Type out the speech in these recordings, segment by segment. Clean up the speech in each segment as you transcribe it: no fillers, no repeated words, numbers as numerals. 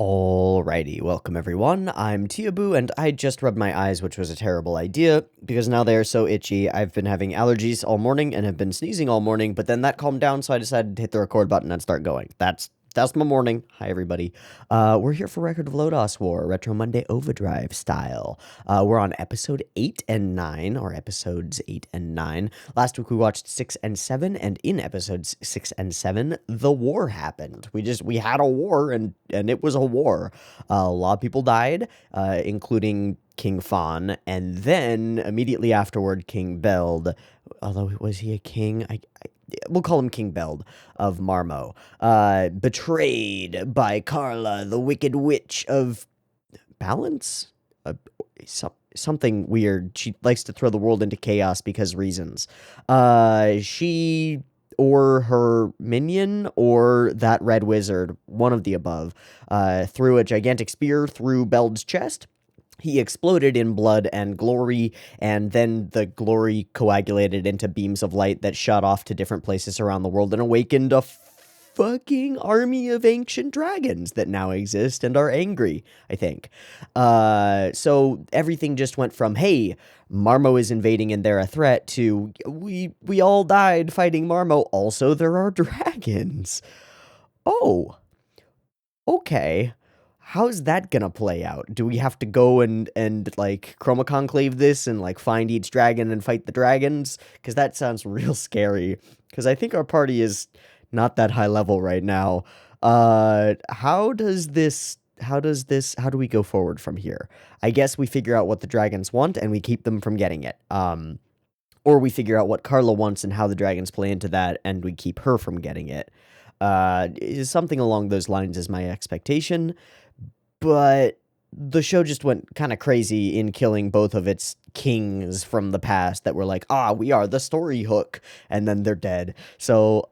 Alrighty, welcome everyone. I'm Tiabu, and I just rubbed my eyes, which was a terrible idea, because now they are so itchy. I've been having allergies all morning and have been sneezing all morning, but then that calmed down, so I decided to hit the record button and start going. That's my morning. Hi, everybody. We're here for Record of Lodoss War, Retro Monday OVAdrive style. We're on episode 8 and 9, or episodes 8 and 9. Last week we watched 6 and 7, and in episodes 6 and 7, the war happened. We had a war, and it was a war. A lot of people died, including King Fawn, and then immediately afterward, King Beld. Although, was he a king? We'll call him King Beld of Marmo, betrayed by Carla, the Wicked Witch of Balance? Something weird. She likes to throw the world into chaos because reasons. She or her minion or that red wizard, one of the above, threw a gigantic spear through Beld's chest. He exploded in blood and glory, and then the glory coagulated into beams of light that shot off to different places around the world and awakened a fucking army of ancient dragons that now exist and are angry, I think. So everything just went from, hey, Marmo is invading and they're a threat, to we all died fighting Marmo, also there are dragons. Oh, okay. How's that gonna play out? Do we have to go and like chroma conclave this and like find each dragon and fight the dragons? Because that sounds real scary. Because I think our party is not that high level right now. How do we go forward from here? I guess we figure out what the dragons want and we keep them from getting it. Or we figure out what Carla wants and how the dragons play into that, and we keep her from getting it. Something along those lines is my expectation, but the show just went kind of crazy in killing both of its kings from the past that were like, we are the story hook, and then they're dead. So,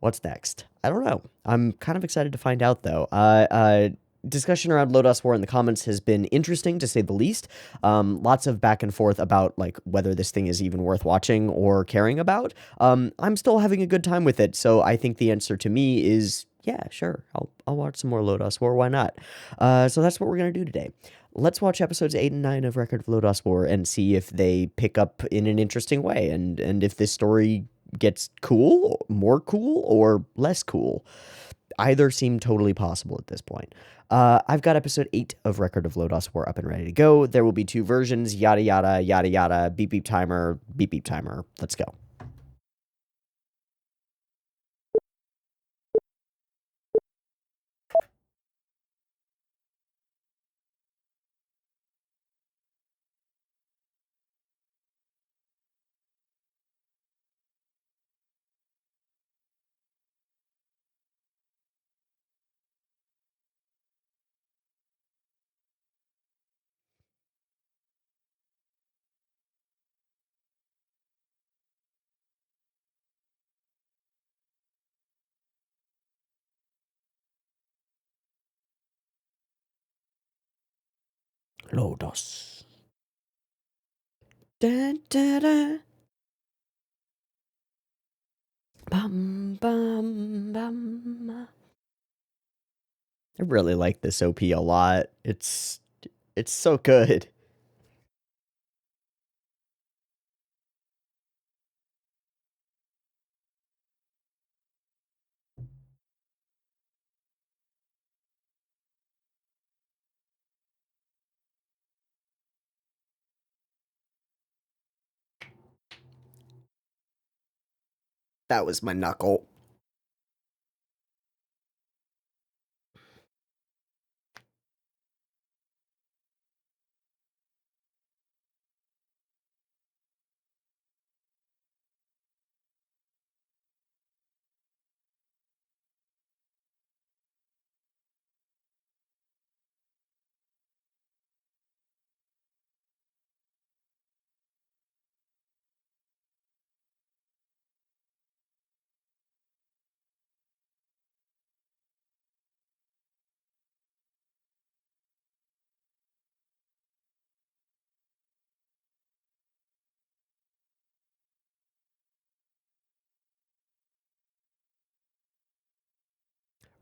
what's next? I don't know. I'm kind of excited to find out, though. Discussion around Lodoss War in the comments has been interesting, to say the least. Lots of back and forth about, like, whether this thing is even worth watching or caring about. I'm still having a good time with it, so I think the answer to me is, yeah, sure, I'll watch some more Lodoss War, why not? So that's what we're gonna do today. Let's watch episodes 8 and 9 of Record of Lodoss War and see if they pick up in an interesting way, and if this story gets cool, more cool, or less cool. Either seem totally possible at this point. I've got episode 8 of Record of Lodoss War up and ready to go. There will be 2 versions, yada yada, yada yada, beep beep timer, beep beep timer. Let's go. Lodoss. Da, da, da. Bum, bum, bum. I really like this OP a lot. It's so good. That was my knuckle.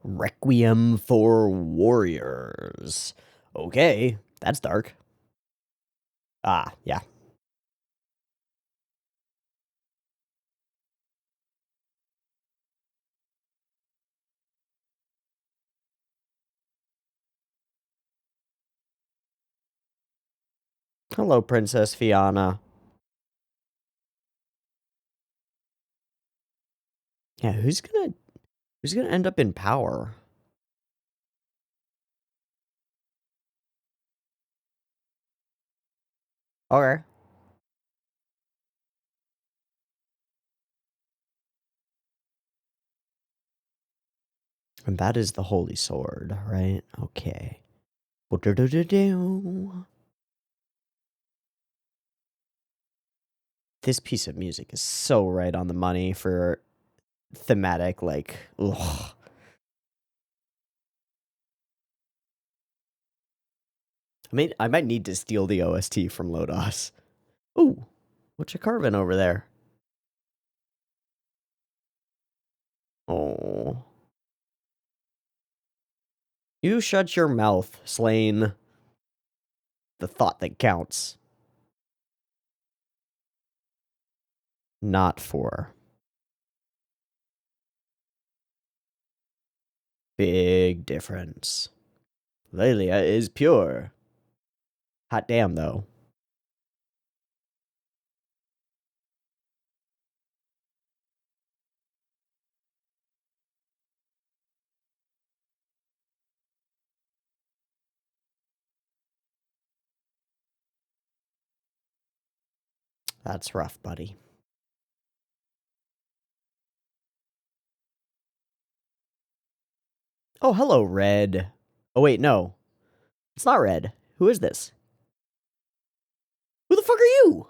Requiem for Warriors. Okay, that's dark. Ah, yeah. Hello, Princess Fiona. Yeah, who's gonna end up in power? Okay. And that is the Holy Sword, right? Okay. This piece of music is so right on the money for thematic, like, ugh. I might need to steal the OST from Lodoss. Ooh, what you carving over there? Oh. You shut your mouth, Slain. The thought that counts. Not for. Big difference. Lelia is pure. Hot damn, though. That's rough, buddy. Oh, hello, Red. Oh, wait, no. It's not Red. Who is this? Who the fuck are you?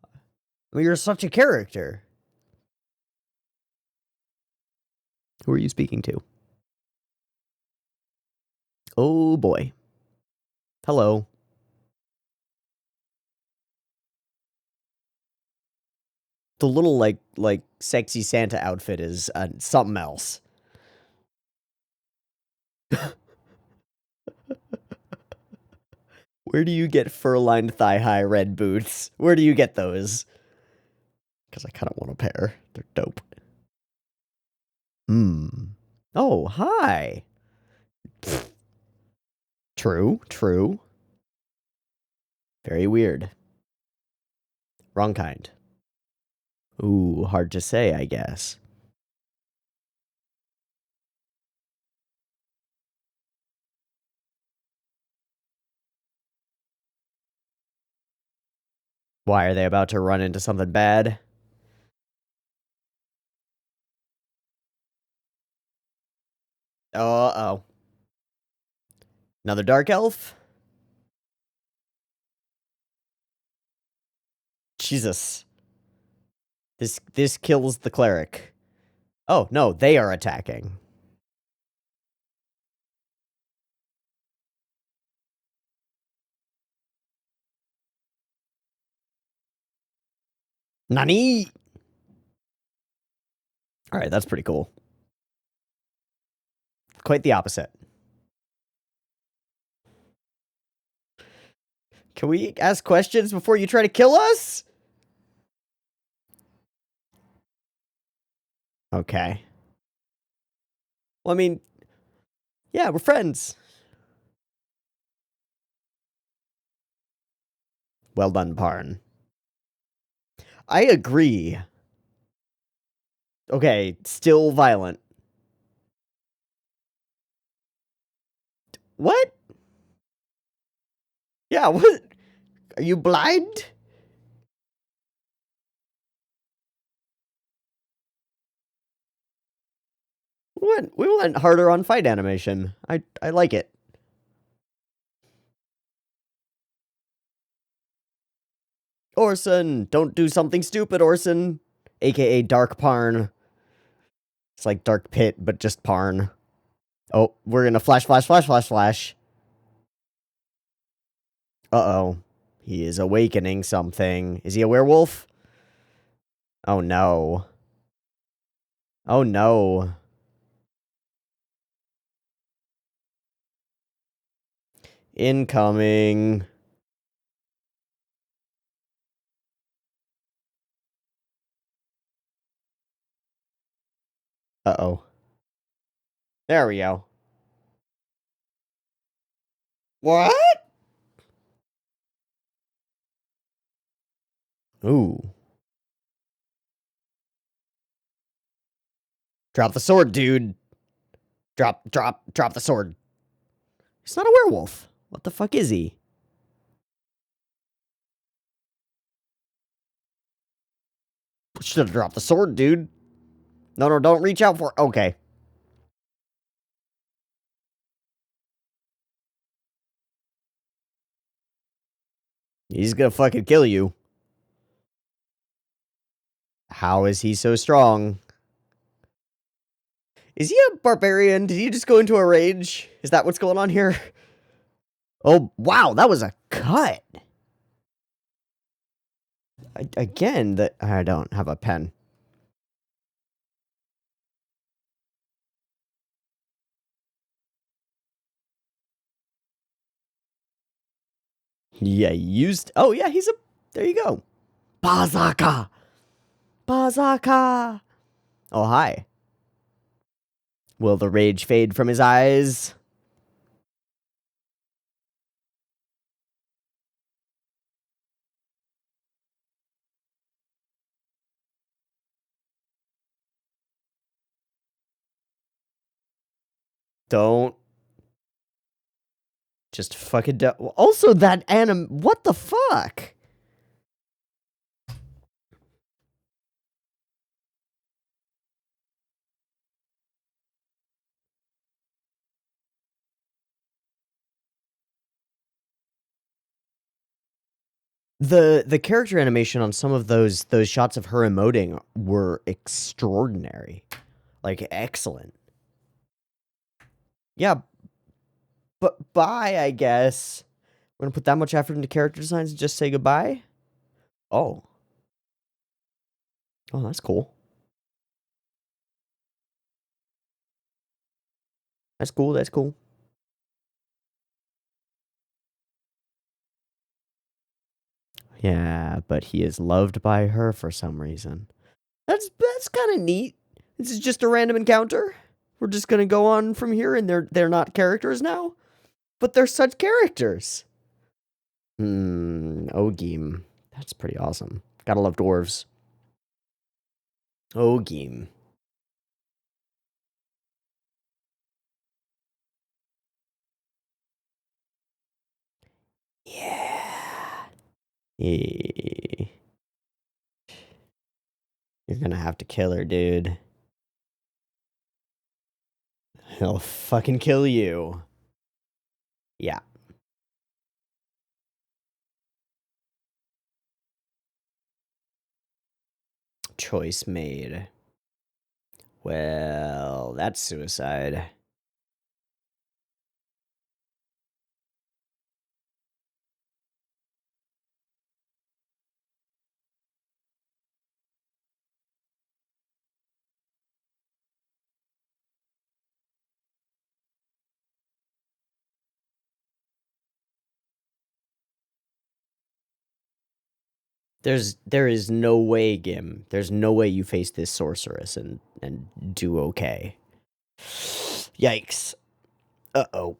I mean, you're such a character. Who are you speaking to? Oh, boy. Hello. The little, like sexy Santa outfit is something else. Where do you get fur-lined thigh-high red boots? Where do you get those? Because I kind of want a pair. They're dope. Oh, hi. True, true. Very weird. Wrong kind. Ooh, hard to say, I guess. Why, are they about to run into something bad? Uh-oh. Another dark elf? Jesus. This kills the cleric. Oh, no, they are attacking. Nani? Alright, that's pretty cool. Quite the opposite. Can we ask questions before you try to kill us? Okay. Well, I mean, yeah, we're friends. Well done, Parn. I agree. Okay, still violent. What? Yeah, what? Are you blind? We went harder on fight animation. I like it. Orson, don't do something stupid, Orson. AKA Dark Parn. It's like Dark Pit, but just Parn. Oh, we're gonna flash, flash, flash, flash, flash. Uh-oh. He is awakening something. Is he a werewolf? Oh no. Oh no. Incoming. Uh-oh. There we go. What? Ooh. Drop the sword, dude. Drop the sword. He's not a werewolf. What the fuck is he? Should have dropped the sword, dude. No, don't reach out for it. Okay. He's gonna fucking kill you. How is he so strong? Is he a barbarian? Did he just go into a rage? Is that what's going on here? Oh, wow, that was a cut. Again, I don't have a pen. Yeah, oh yeah, there you go. Bazaka! Bazaka! Oh, hi. Will the rage fade from his eyes? Don't. Just fucking also, that what the fuck? The character animation on some of those shots of her emoting were extraordinary. Like, excellent. Yeah, but bye, I guess. We're gonna put that much effort into character designs and just say goodbye? Oh. Oh, that's cool. That's cool, that's cool. Yeah, but he is loved by her for some reason. That's kind of neat. This is just a random encounter. We're just gonna go on from here, and they're not characters now, but they're such characters. Ogim. That's pretty awesome. Gotta love dwarves. Ogim. Yeah. You're gonna have to kill her, dude. He'll fucking kill you. Yeah. Choice made. Well, that's suicide. There is no way, Gim. There's no way you face this sorceress and do okay. Yikes. Uh-oh.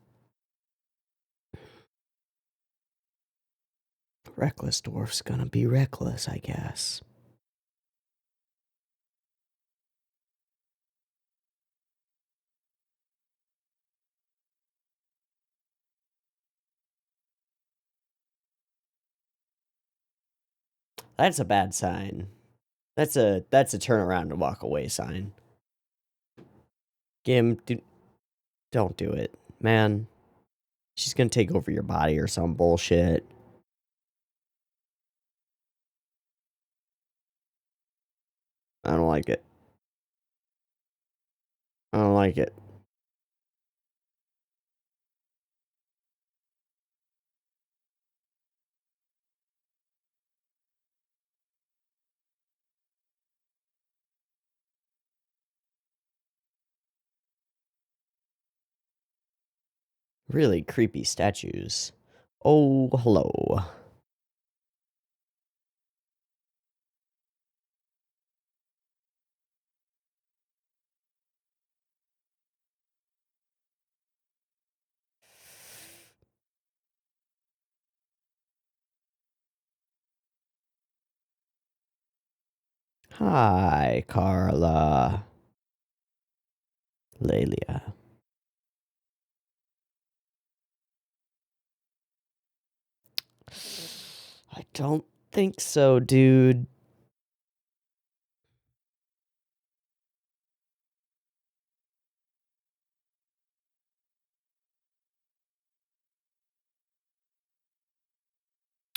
Reckless dwarf's gonna be reckless, I guess. That's a bad sign. That's a turn around and walk away sign. Gim, don't do it. Man, she's gonna take over your body or some bullshit. I don't like it. I don't like it. Really creepy statues. Oh, hello. Hi, Carla. Lelia. I don't think so, dude.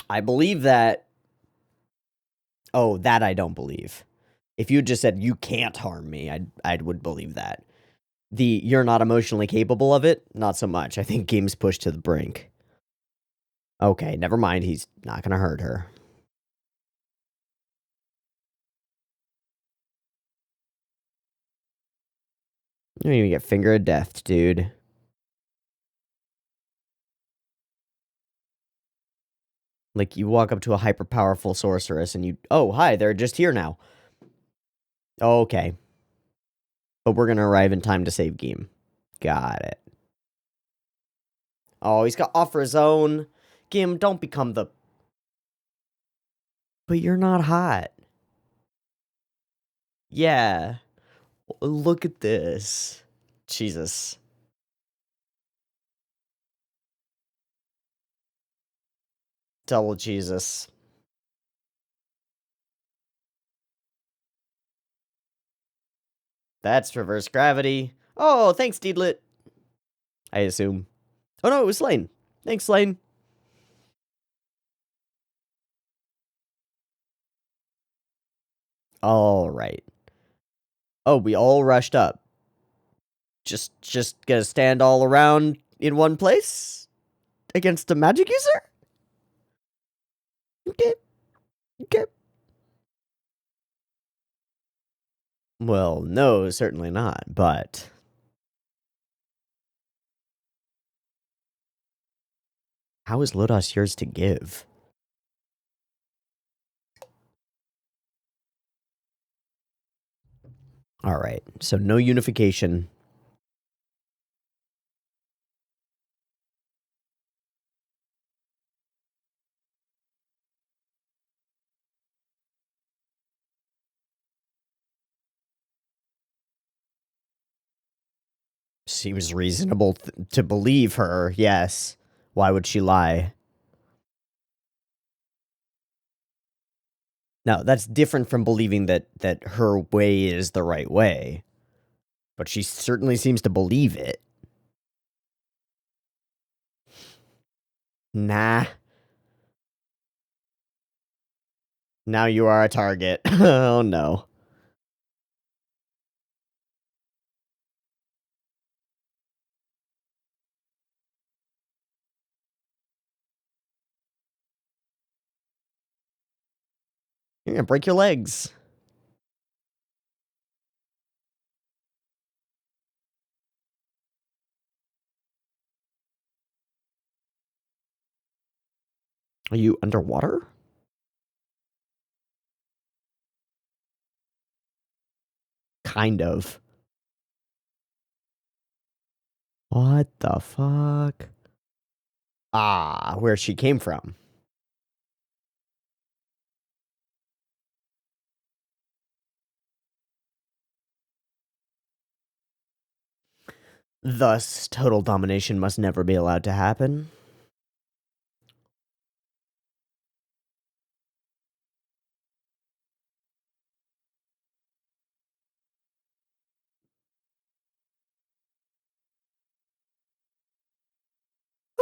I believe that. Oh, that I don't believe. If you just said you can't harm me, I would believe that. The you're not emotionally capable of it, not so much. I think game's pushed to the brink. Okay, never mind. He's not gonna hurt her. You don't even get finger of death, dude. Like, you walk up to a hyper-powerful sorceress and you... Oh, hi, they're just here now. Okay. But we're gonna arrive in time to save game. Got it. Oh, he's got offer his own. Gim, don't become the... But you're not hot. Yeah. Look at this. Jesus. Double Jesus. That's reverse gravity. Oh, thanks, Deedlit. I assume. Oh no, it was Slane. Thanks, Slane. All right. Oh, we all rushed up. Just gonna stand all around in one place against a magic user? Okay. Okay. Well, no, certainly not, but... How is Lodoss yours to give? Alright, so no unification. Seems reasonable to believe her, yes. Why would she lie? No, that's different from believing that her way is the right way. But she certainly seems to believe it. Nah. Now you are a target. Oh no. You're gonna break your legs. Are you underwater? Kind of. What the fuck? Ah, where she came from. Thus, total domination must never be allowed to happen.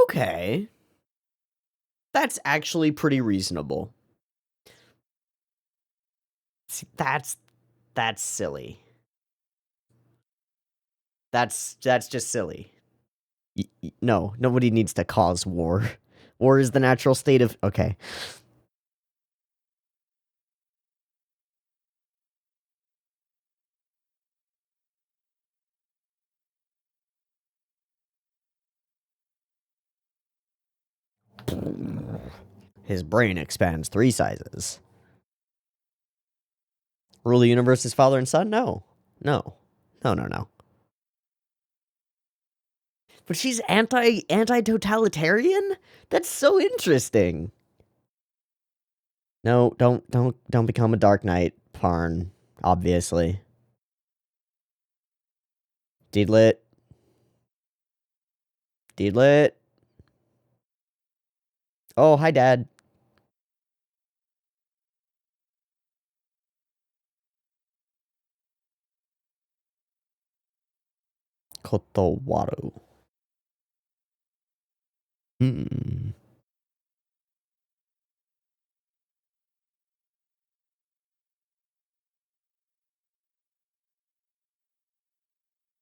Okay. That's actually pretty reasonable. See, that's silly. That's just silly. No, nobody needs to cause war. War is the natural state of... Okay. His brain expands 3 sizes. Rule the universe as father and son? No. No. No, no, no. But she's anti-totalitarian? That's so interesting. No, don't become a Dark Knight, Parn, obviously. Deedlit. Deedlit. Oh, hi, Dad. Kotowaru. Hmm.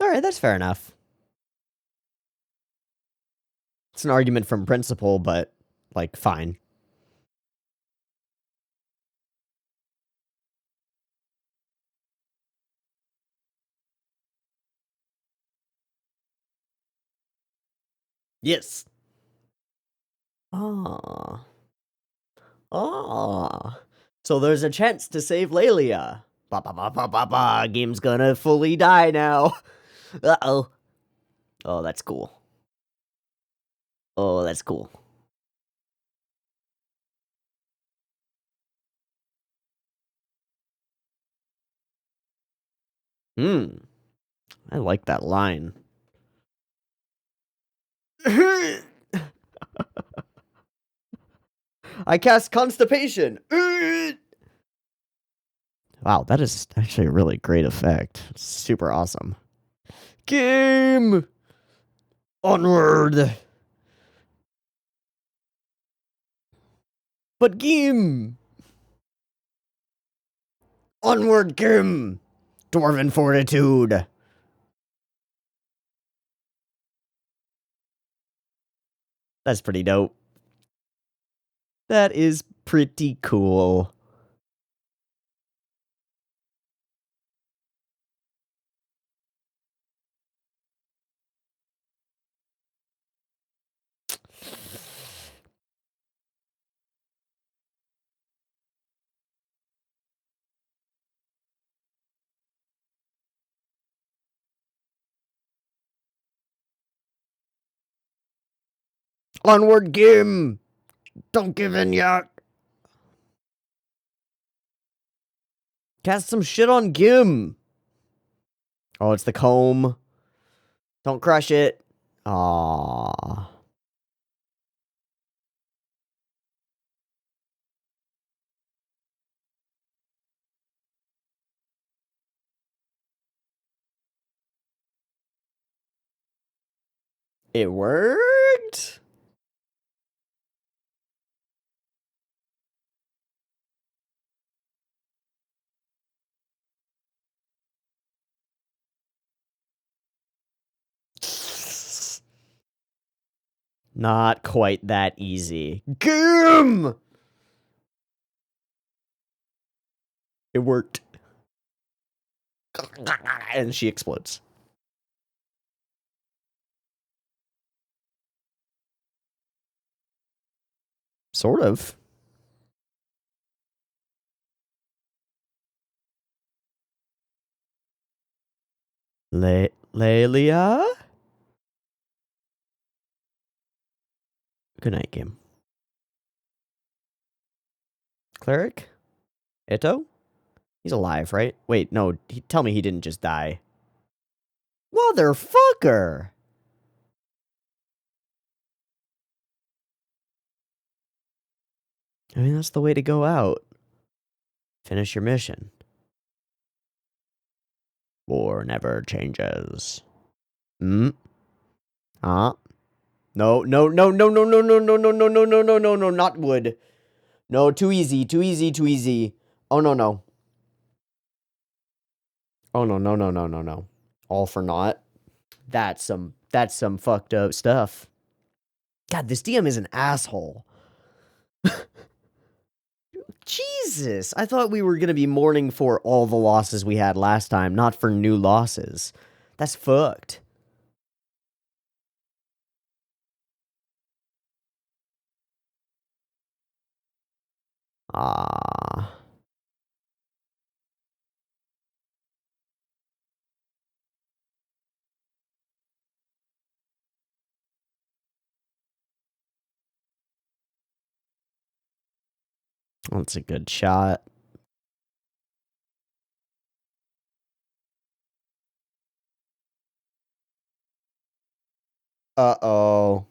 Alright, that's fair enough. It's an argument from principle, but, like, fine. Yes. Ah. Ah. So there's a chance to save Lelia. Ba ba ba ba ba ba. Game's gonna fully die now. Uh-oh. Oh, that's cool. Oh, that's cool. Hmm. I like that line. I cast Constipation. Wow, that is actually a really great effect. Super awesome. Game! Onward! But game! Onward, game! Dwarven Fortitude! That's pretty dope. That is pretty cool. Onward, game! Don't give in yet! Cast some shit on Gim! Oh, it's the comb. Don't crush it. Aww. It worked? Not quite that easy. Gim! It worked. And she explodes. Sort of. Lelia? Good night, game. Cleric? Ito? He's alive, right? Wait, no. Tell me he didn't just die. Motherfucker! I mean, that's the way to go out. Finish your mission. War never changes. Hmm? Huh? No, no, no, no, no, no, no, no, no, no, no, no, no, no, no, not wood. No, too easy, too easy, too easy. Oh, no, no. Oh, no, no, no, no, no, no. All for naught. That's some fucked up stuff. God, this DM is an asshole. Jesus, I thought we were going to be mourning for all the losses we had last time, not for new losses. That's fucked. Ah. That's a good shot. Uh-oh.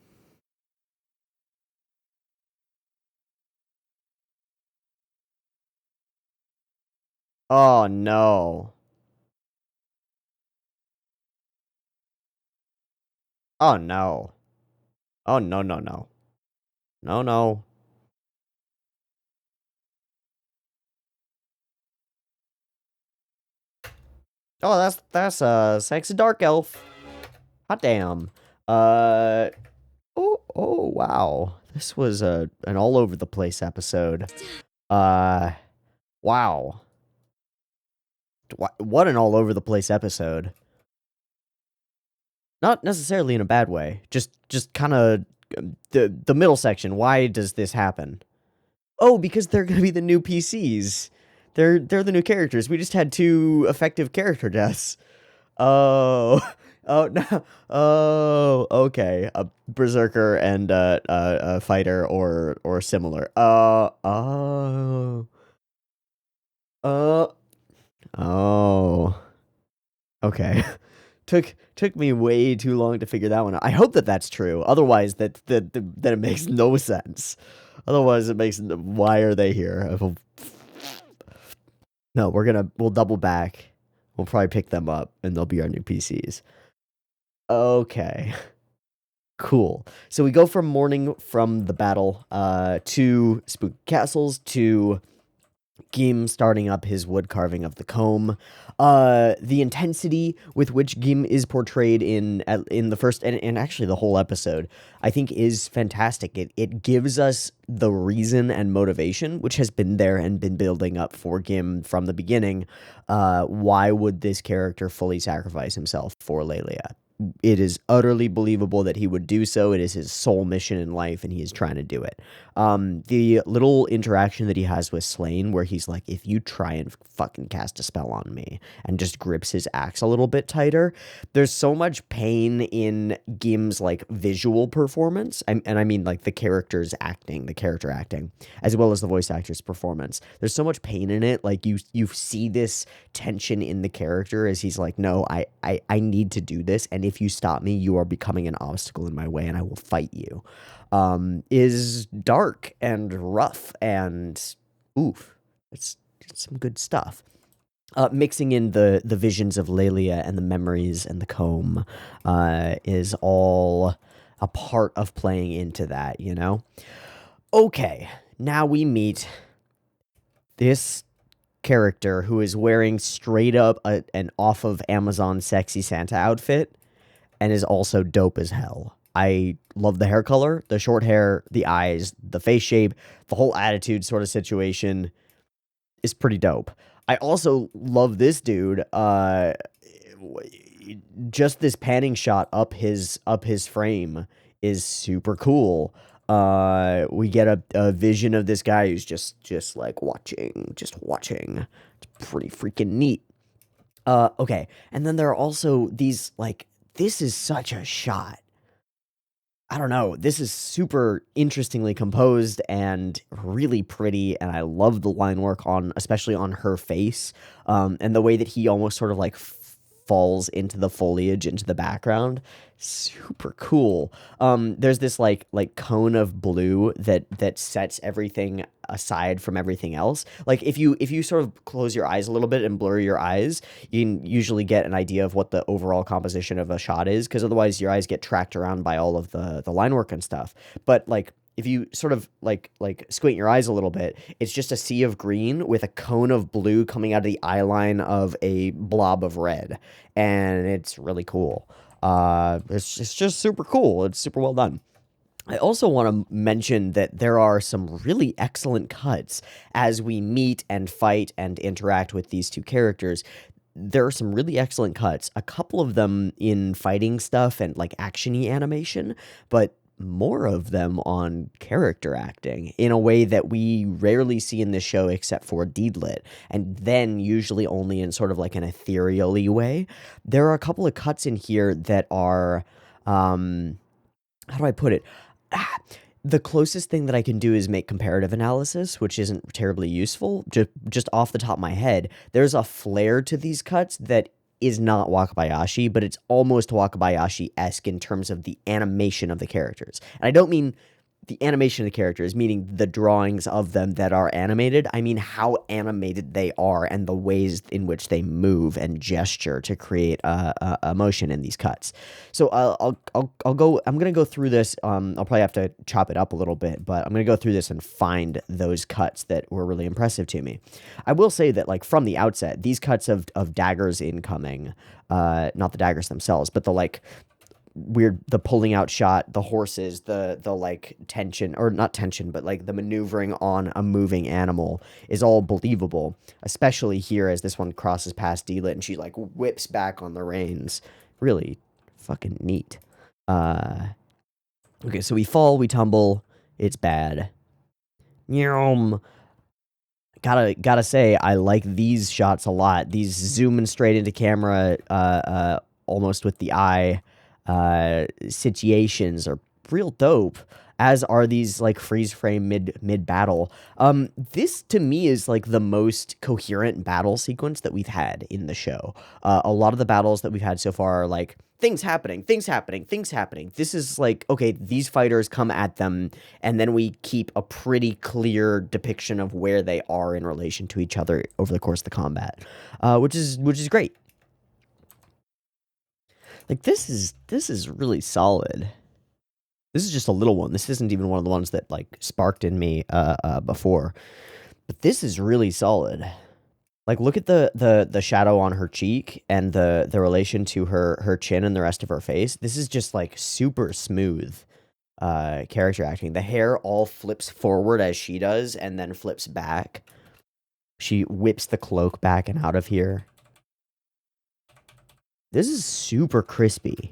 Oh, no. Oh, no. Oh, no, no, no. No, no. Oh, that's a sexy dark elf. Hot damn. Uh, wow. This was an all over the place episode. Wow. What an all over the place episode. Not necessarily in a bad way. Just kind of the middle section. Why does this happen? Oh, because they're gonna be the new PCs. They're the new characters. We just had 2 effective character deaths. Oh, oh no, oh, okay. A berserker and a fighter or similar. Uh, oh. Okay. Took me way too long to figure that one out. I hope that that's true. Otherwise, that it makes no sense. Otherwise, it makes why are they here? No, we'll double back. We'll probably pick them up, and they'll be our new PCs. Okay. Cool. So we go from mourning from the battle, to spooky castles, to Gim starting up his wood carving of the comb. The intensity with which Gim is portrayed in the first and actually the whole episode, I think is fantastic. It gives us the reason and motivation, which has been there and been building up for Gim from the beginning. Why would this character fully sacrifice himself for Lelia? It is utterly believable that he would do so. It is his sole mission in life, and he is trying to do it. The little interaction that he has with Slain, where he's like, if you try and fucking cast a spell on me, and just grips his axe a little bit tighter, there's so much pain in Gim's, like, visual performance, and I mean, like, the character acting, as well as the voice actor's performance. There's so much pain in it, like, you see this tension in the character as he's like, no, I need to do this, and if you stop me, you are becoming an obstacle in my way, and I will fight you. Is dark and rough and oof. It's some good stuff. Mixing in the visions of Lelia and the memories and the comb is all a part of playing into that, you know? Okay, now we meet this character who is wearing straight up an off of Amazon sexy Santa outfit and is also dope as hell. I love the hair color, the short hair, the eyes, the face shape, the whole attitude sort of situation is pretty dope. I also love this dude. Just this panning shot up his frame is super cool. We get a vision of this guy who's just like watching. It's pretty freaking neat. Okay, and then there are also these, like, this is such a shot. I don't know. This is super interestingly composed and really pretty, and I love the line work on, especially on her face, and the way that he almost sort of like falls into the foliage, into the background. Super cool. There's this like cone of blue that sets everything aside from everything else. Like if you sort of close your eyes a little bit and blur your eyes, you can usually get an idea of what the overall composition of a shot is, because otherwise your eyes get tracked around by all of the line work and stuff. But like if you sort of like squint your eyes a little bit, it's just a sea of green with a cone of blue coming out of the eye line of a blob of red, and it's really cool. It's just super cool. It's super well done. I also want to mention that there are some really excellent cuts as we meet and fight and interact with these 2 characters. There are some really excellent cuts, a couple of them in fighting stuff and like actiony animation, but more of them on character acting in a way that we rarely see in this show except for Deedlit, and then usually only in sort of like an ethereal-y way. There are a couple of cuts in here that are, how do I put it? The closest thing that I can do is make comparative analysis, which isn't terribly useful. Just off the top of my head, there's a flair to these cuts that is not Wakabayashi, but it's almost Wakabayashi-esque in terms of the animation of the characters. And I don't mean the animation of the characters, meaning the drawings of them that are animated. I mean how animated they are and the ways in which they move and gesture to create a motion in these cuts. So I'll go. I'm gonna go through this. I'll probably have to chop it up a little bit, but I'm gonna go through this and find those cuts that were really impressive to me. I will say that, like, from the outset, these cuts of daggers incoming, not the daggers themselves, but the like weird, the pulling out shot, the horses, the like tension, or not tension, but like the maneuvering on a moving animal is all believable, especially here as this one crosses past Deedlit and she like whips back on the reins. Really fucking neat. Okay, so we fall, we tumble, it's bad. Yum. Gotta say, I like these shots a lot. These zooming straight into camera, almost with the eye, situations are real dope, as are these like freeze frame mid battle. This to me is like the most coherent battle sequence that we've had in the show. A lot of the battles that we've had so far are like things happening. This is like, okay, these fighters come at them, and then we keep a pretty clear depiction of where they are in relation to each other over the course of the combat, which is great. Like, this is really solid. This is just a little one. This isn't even one of the ones that, like, sparked in me, before. But this is really solid. Like, look at the shadow on her cheek and the relation to her chin and the rest of her face. This is just, like, super smooth, character acting. The hair all flips forward as she does and then flips back. She whips the cloak back and out of here. This is super crispy.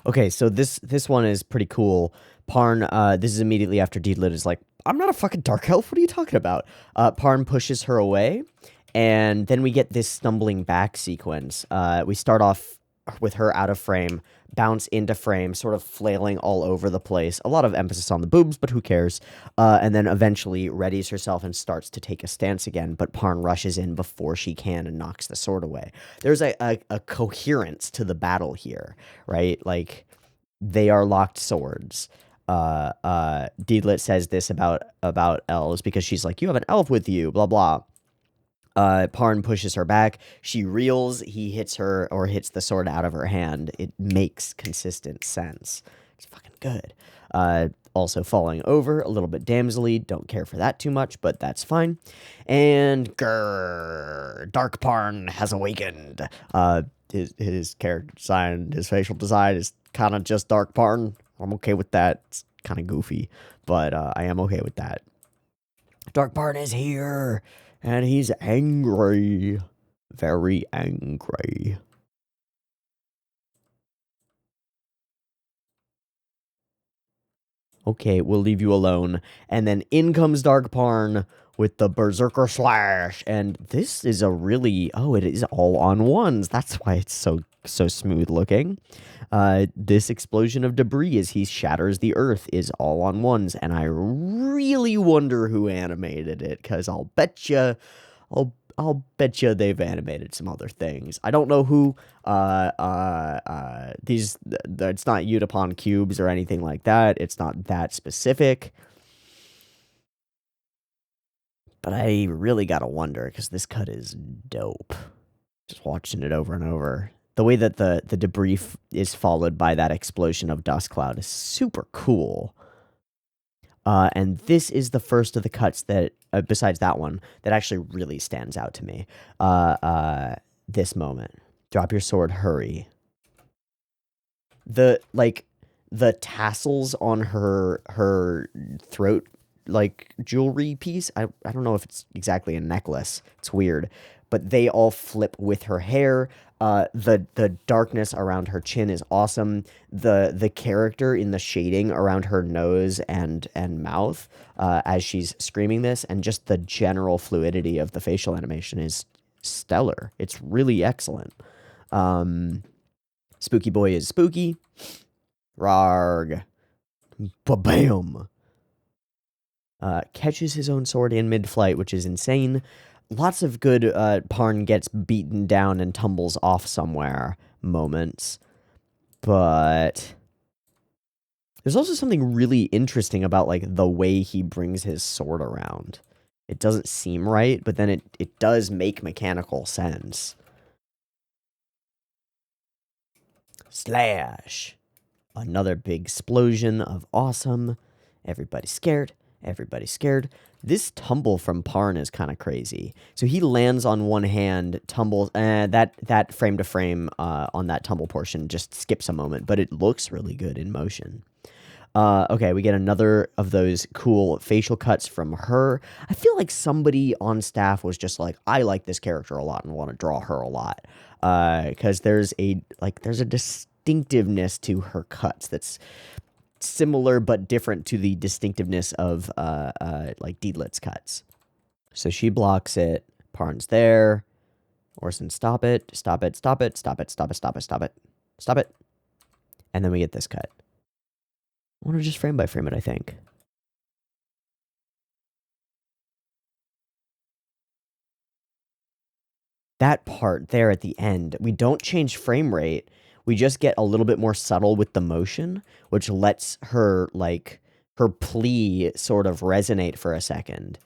Okay, so this one is pretty cool. Parn, this is immediately after Deedlit is like, I'm not a fucking dark elf, what are you talking about? Parn pushes her away, and then we get this stumbling back sequence. We start off with her out of frame, bounce into frame, sort of flailing all over the place. A lot of emphasis on the boobs, but who cares? And then eventually readies herself and starts to take a stance again, but Parn rushes in before she can and knocks the sword away. There's a coherence to the battle here, right? Like, they are locked swords. Deedlit says this about elves because she's like, you have an elf with you, blah, blah. Parn pushes her back. She reels. He hits her, or hits the sword out of her hand. It makes consistent sense. It's fucking good. Also falling over, a little bit damselly. Don't care for that too much, but that's fine. And grrr, Dark Parn has awakened. His character design, his facial design is kind of just Dark Parn. I'm okay with that. It's kind of goofy, but I am okay with that. Dark Parn is here. And he's angry. Very angry. Okay, we'll leave you alone. And then in comes Dark Parn with the Berserker Slash. And this is a really... Oh, it is all on ones. That's why it's so smooth looking. This explosion of debris as he shatters the earth is all on ones. And I really wonder who animated it, because I'll bet you they've animated some other things. I don't know who. It's not Utapon cubes or anything like that. It's not that specific. But I really gotta wonder, because this cut is dope. Just watching it over and over. The way that the debris is followed by that explosion of dust cloud is super cool. And this is the first of the cuts that, besides that one, that actually really stands out to me. This moment. Drop your sword, hurry. The tassels on her throat like jewelry piece. I don't know if it's exactly a necklace. It's weird, but they all flip with her hair. The darkness around her chin is awesome. The character in the shading around her nose and mouth as she's screaming this, and just the general fluidity of the facial animation is stellar. It's really excellent. Spooky boy is spooky. Rarg. Ba-bam. Catches his own sword in mid-flight, which is insane. Lots of good Parn gets beaten down and tumbles off somewhere moments. But there's also something really interesting about, like, the way he brings his sword around. It doesn't seem right, but then it does make mechanical sense. Slash. Another big explosion of awesome. Everybody's scared. Everybody's scared. This tumble from Parn is kind of crazy. So he lands on one hand, tumbles, that frame to frame on that tumble portion just skips a moment, but it looks really good in motion. Okay, we get another of those cool facial cuts from her. I feel like somebody on staff was just like, I like this character a lot and want to draw her a lot. Because there's a distinctiveness to her cuts that's similar but different to the distinctiveness of like Deedlit's cuts. So she blocks it. Parn's there. Orson, stop it. Stop it. Stop it. Stop it. Stop it. Stop it. Stop it. Stop it. And then we get this cut. I want to just frame by frame it, I think. That part there at the end, we don't change frame rate. We just get a little bit more subtle with the motion, which lets her, like, her plea sort of resonate for a second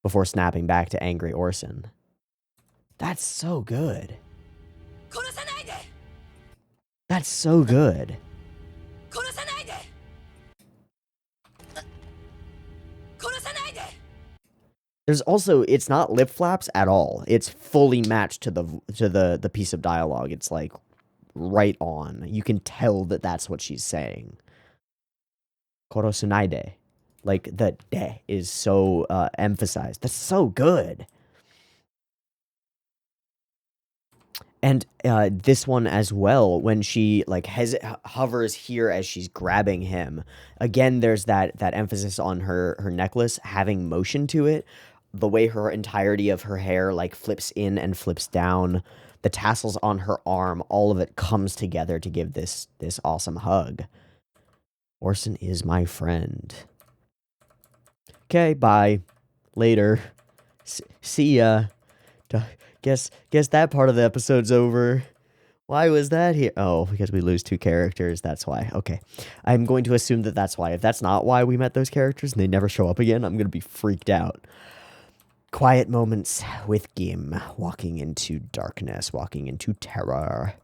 before snapping back to angry Orson. That's so good. That's so good. There's also, it's not lip flaps at all. It's fully matched to the piece of dialogue. It's like right on. You can tell that that's what she's saying. Korosunaide. Like the de is so emphasized. That's so good. And this one as well, when she like hovers here as she's grabbing him. Again, there's that emphasis on her necklace having motion to it. The way her entirety of her hair like flips in and flips down, the tassels on her arm, all of it comes together to give this awesome hug. Orson is my friend. Okay, bye. Later. See ya. Guess that part of the episode's over. Why was that here? Oh, because we lose 2 characters. That's why. Okay. I'm going to assume that that's why. If that's not why we met those characters and they never show up again, I'm going to be freaked out. Quiet moments with Gim, walking into darkness, walking into terror.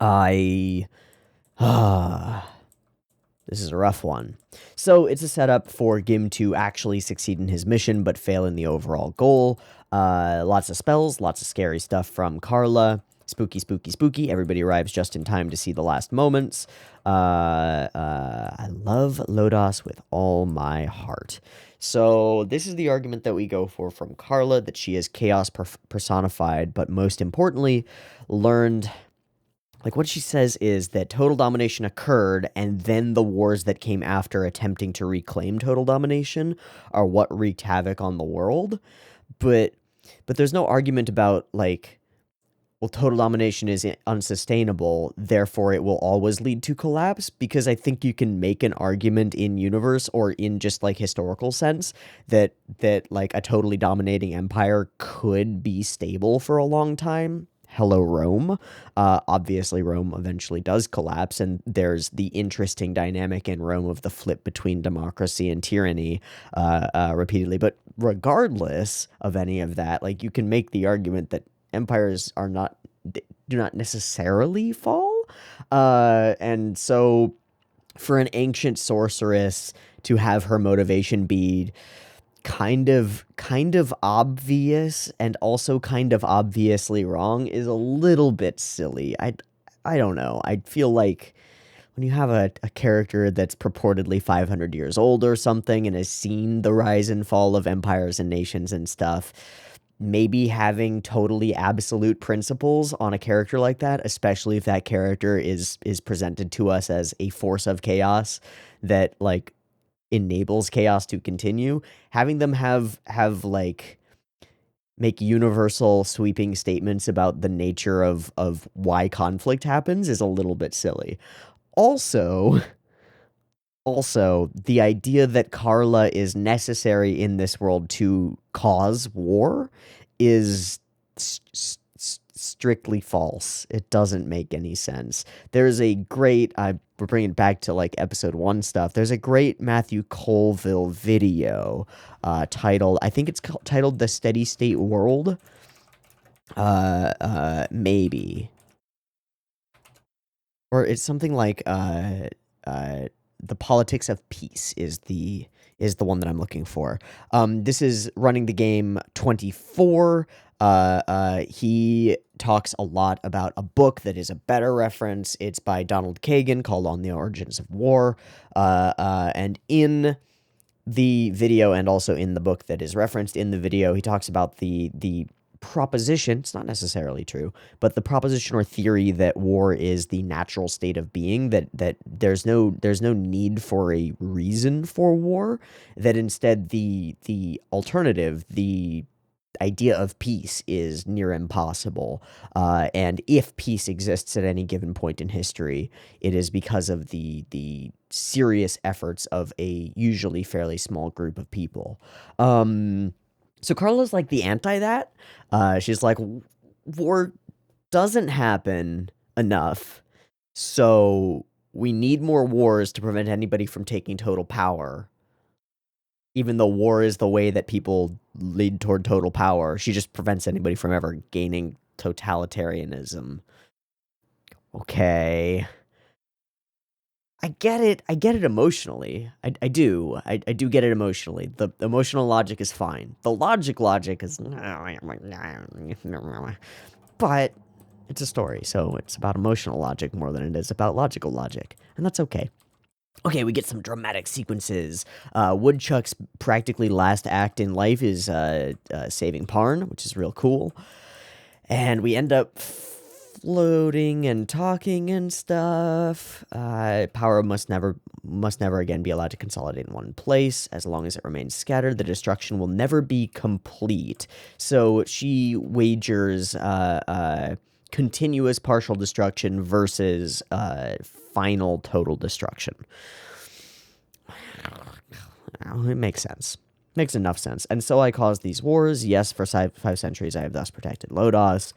This is a rough one. So it's a setup for Gim to actually succeed in his mission, but fail in the overall goal. Lots of spells, lots of scary stuff from Carla. Spooky, spooky, spooky. Everybody arrives just in time to see the last moments. I love Lodoss with all my heart. So this is the argument that we go for from Carla, that she is chaos personified, but most importantly, learned... Like, what she says is that total domination occurred, and then the wars that came after attempting to reclaim total domination are what wreaked havoc on the world. But there's no argument about, like, well, total domination is unsustainable, therefore it will always lead to collapse, because I think you can make an argument in universe or in just, like, historical sense that like, a totally dominating empire could be stable for a long time. Hello, Rome. Obviously, Rome eventually does collapse, and there's the interesting dynamic in Rome of the flip between democracy and tyranny repeatedly. But regardless of any of that, like, you can make the argument that empires do not necessarily fall. And so for an ancient sorceress to have her motivation be kind of obvious and also kind of obviously wrong is a little bit silly. I don't know. I feel like when you have a character that's purportedly 500 years old or something and has seen the rise and fall of empires and nations and stuff, maybe having totally absolute principles on a character like that, especially if that character is presented to us as a force of chaos that like enables chaos to continue, having them have like make universal sweeping statements about the nature of why conflict happens is a little bit silly. Also, the idea that Carla is necessary in this world to cause war is strictly false. It doesn't make any sense. There's a great, we're bringing it back to like episode 1 stuff. There's a great Matthew Colville video titled, I think it's titled The Steady State World. Maybe. Or it's something like The Politics of Peace is the one that I'm looking for. This is running the game 24. He talks a lot about a book that is a better reference. It's by Donald Kagan called On the Origins of War. And in the video and also in the book that is referenced in the video, he talks about the proposition, it's not necessarily true, but the proposition or theory that war is the natural state of being, that there's no need for a reason for war, that instead the alternative, the idea of peace is near impossible. And if peace exists at any given point in history, it is because of the serious efforts of a usually fairly small group of people. So Carla's like the anti that. She's like, war doesn't happen enough, so we need more wars to prevent anybody from taking total power. Even though war is the way that people lead toward total power, she just prevents anybody from ever gaining totalitarianism. Okay. I get it emotionally. I do get it emotionally. The emotional logic is fine. The logic is... But it's a story, so it's about emotional logic more than it is about logical logic. And that's okay. Okay, we get some dramatic sequences. Woodchuck's practically last act in life is saving Parn, which is real cool. And we end up floating and talking and stuff. Power must never again be allowed to consolidate in one place. As long as it remains scattered, the destruction will never be complete. So she wagers continuous partial destruction versus final total destruction. It makes sense. Makes enough sense. And so I caused these wars. Yes, for 5 centuries I have thus protected Lodoss.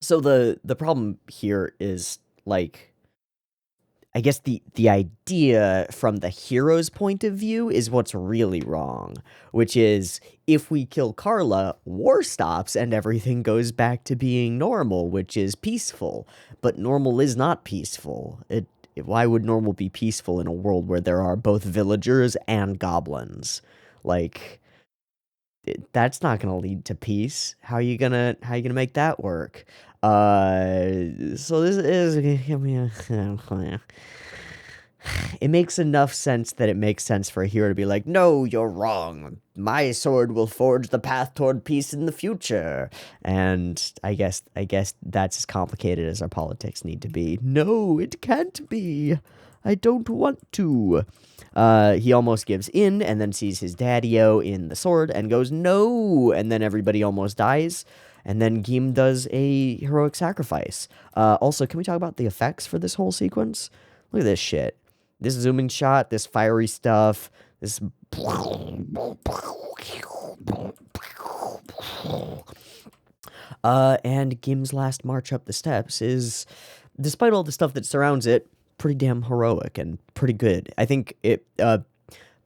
So the problem here is, like, I guess the idea from the hero's point of view is what's really wrong, which is if we kill Carla, war stops and everything goes back to being normal, which is peaceful. But normal is not peaceful. Why would normal be peaceful in a world where there are both villagers and goblins? Like, that's not going to lead to peace. How are you gonna make that work? So this is, it makes enough sense that it makes sense for a hero to be like, no, you're wrong. My sword will forge the path toward peace in the future. And I guess that's as complicated as our politics need to be. No, it can't be. I don't want to. He almost gives in and then sees his daddy-o in the sword and goes, no! And then everybody almost dies. And then Gim does a heroic sacrifice. Also, can we talk about the effects for this whole sequence? Look at this shit. This zooming shot, this fiery stuff, this... and Gim's last march up the steps is, despite all the stuff that surrounds it, pretty damn heroic and pretty good. I think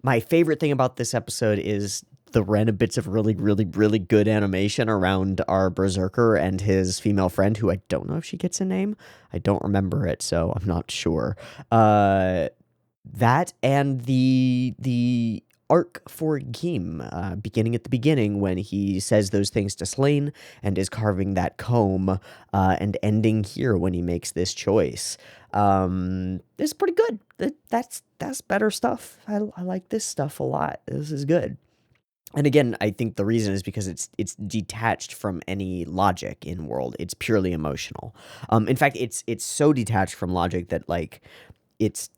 my favorite thing about this episode is the random bits of really, really, really good animation around our berserker and his female friend, who I don't know if she gets a name. I don't remember it, so I'm not sure. That and the arc for Gim, beginning at the beginning when he says those things to Slain and is carving that comb, and ending here when he makes this choice. It's pretty good. That's better stuff. I like this stuff a lot. This is good. And again, I think the reason is because it's detached from any logic in world. It's purely emotional. In fact, it's so detached from logic that like it's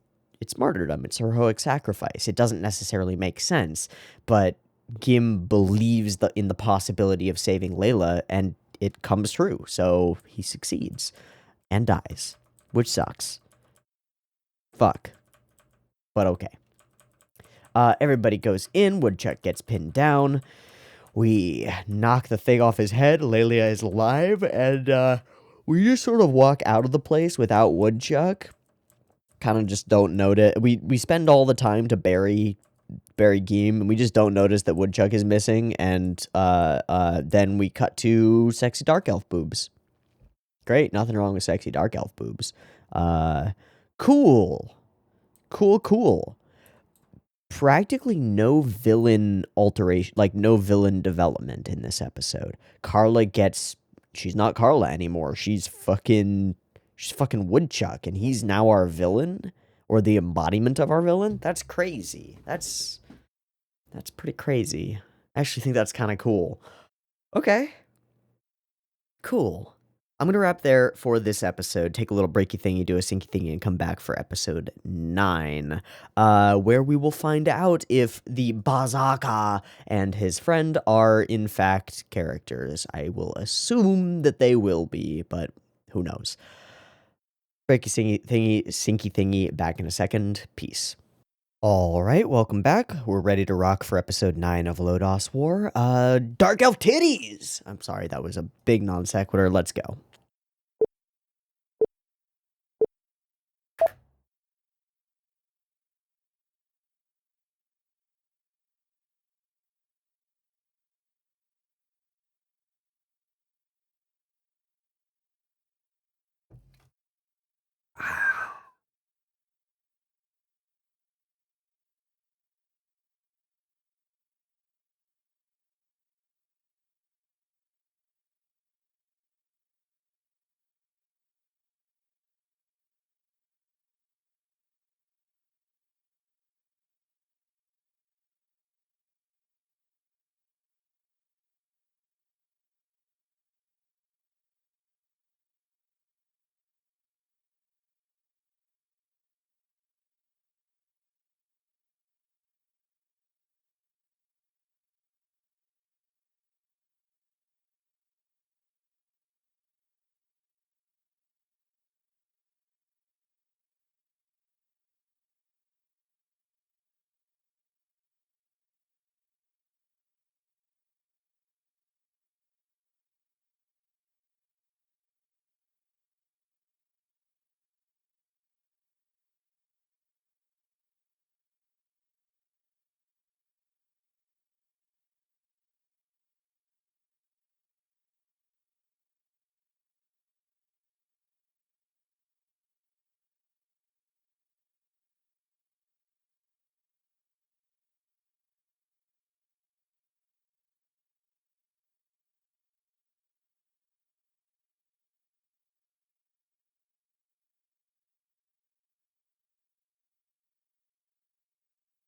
martyrdom. It's heroic sacrifice. It doesn't necessarily make sense, but Gim believes in the possibility of saving Layla, and it comes true. So he succeeds and dies, which sucks. Fuck. But okay. Everybody goes in. Woodchuck gets pinned down. We knock the thing off his head. Lelia is alive, and we just sort of walk out of the place without Woodchuck. Kind of just don't notice. We spend all the time to bury Gim, and we just don't notice that Woodchuck is missing. And then we cut to sexy dark elf boobs. Great, nothing wrong with sexy dark elf boobs. Cool. Practically no villain alteration, like no villain development in this episode. Carla she's not Carla anymore. She's fucking Woodchuck, and he's now our villain, or the embodiment of our villain. That's crazy. That's pretty crazy. I actually think that's kind of cool. Okay. Cool. I'm going to wrap there for this episode, take a little breaky thingy, do a sinky thingy, and come back for episode 9, where we will find out if the Bazaka and his friend are, in fact, characters. I will assume that they will be, but who knows. Breaky sinky thingy, back in a second. Peace. All right, welcome back. We're ready to rock for episode 9 of Lodoss War. Dark Elf Titties! I'm sorry, that was a big non sequitur. Let's go.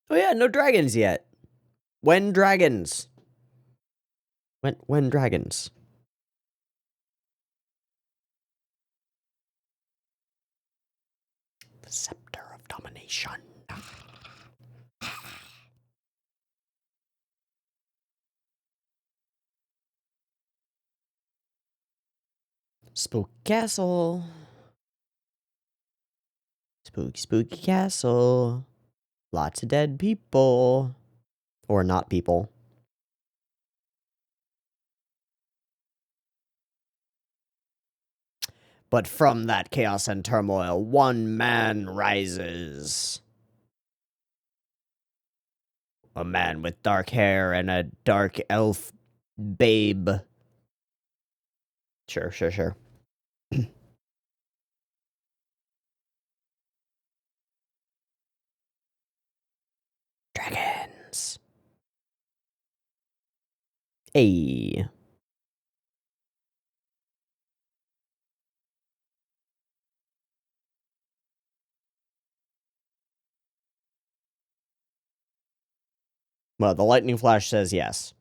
Oh yeah, no dragons yet. When dragons? When dragons? The scepter of domination. Spook Castle. Spooky castle. Lots of dead people. Or not people. But from that chaos and turmoil, one man rises. A man with dark hair and a dark elf babe. Sure. Dragon. sense. Hey. Well, the lightning flash says yes.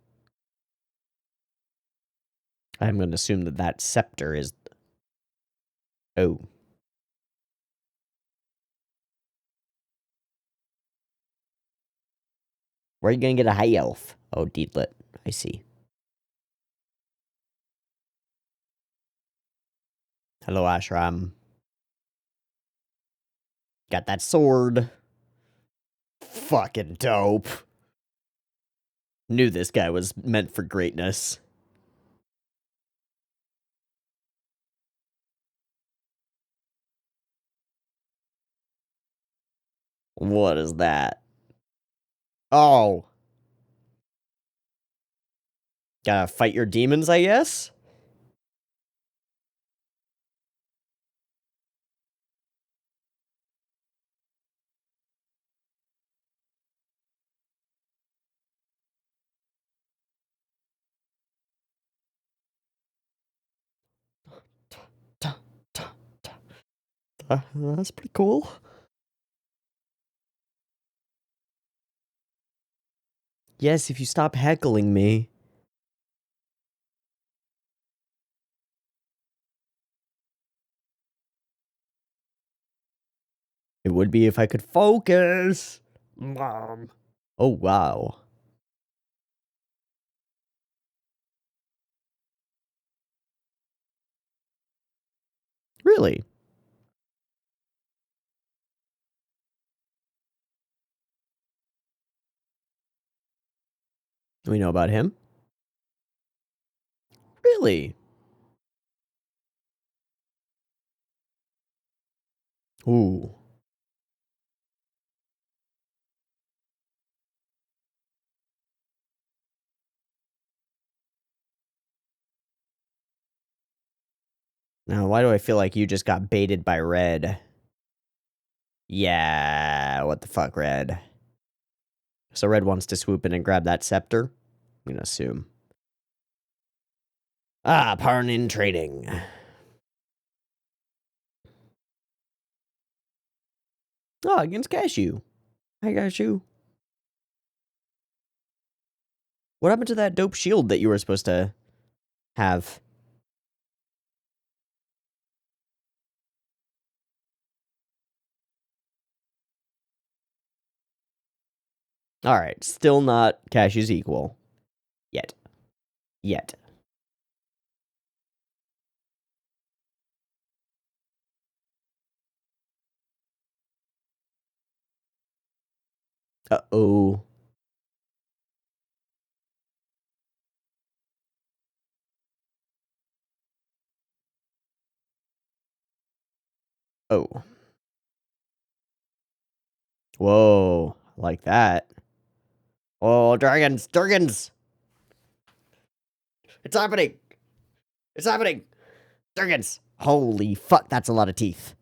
I'm going to assume that that scepter is... Oh. Where are you going to get a high elf? Oh, Deedlit. I see. Hello, Ashram. Got that sword. Fucking dope. Knew this guy was meant for greatness. What is that? Oh. Gotta fight your demons, I guess? That's pretty cool. Yes, if you stop heckling me. It would be if I could focus. Mom. Oh, wow. Really? Do we know about him? Really? Ooh. Now, why do I feel like you just got baited by Red? Yeah, what the fuck, Red? So Red wants to swoop in and grab that scepter? I'm gonna assume. Ah, Parn in trading. Oh, against Cashew. Hi, Cashew. What happened to that dope shield that you were supposed to have? Alright, still not Cashew's equal. Yet. Yet. Uh-oh. Oh. Whoa. Like that. Oh, dragons! Dragons! It's happening! It's happening! Dragons! Holy fuck, that's a lot of teeth.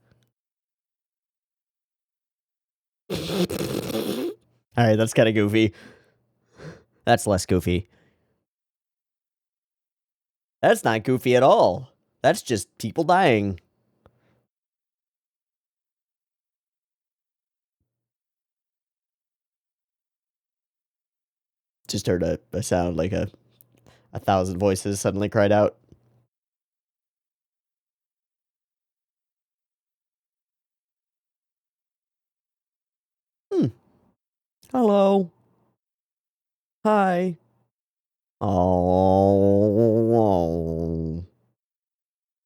Alright, that's kind of goofy. That's less goofy. That's not goofy at all. That's just people dying. Just heard a sound like a 1,000 voices suddenly cried out. Hello. Hi. Oh.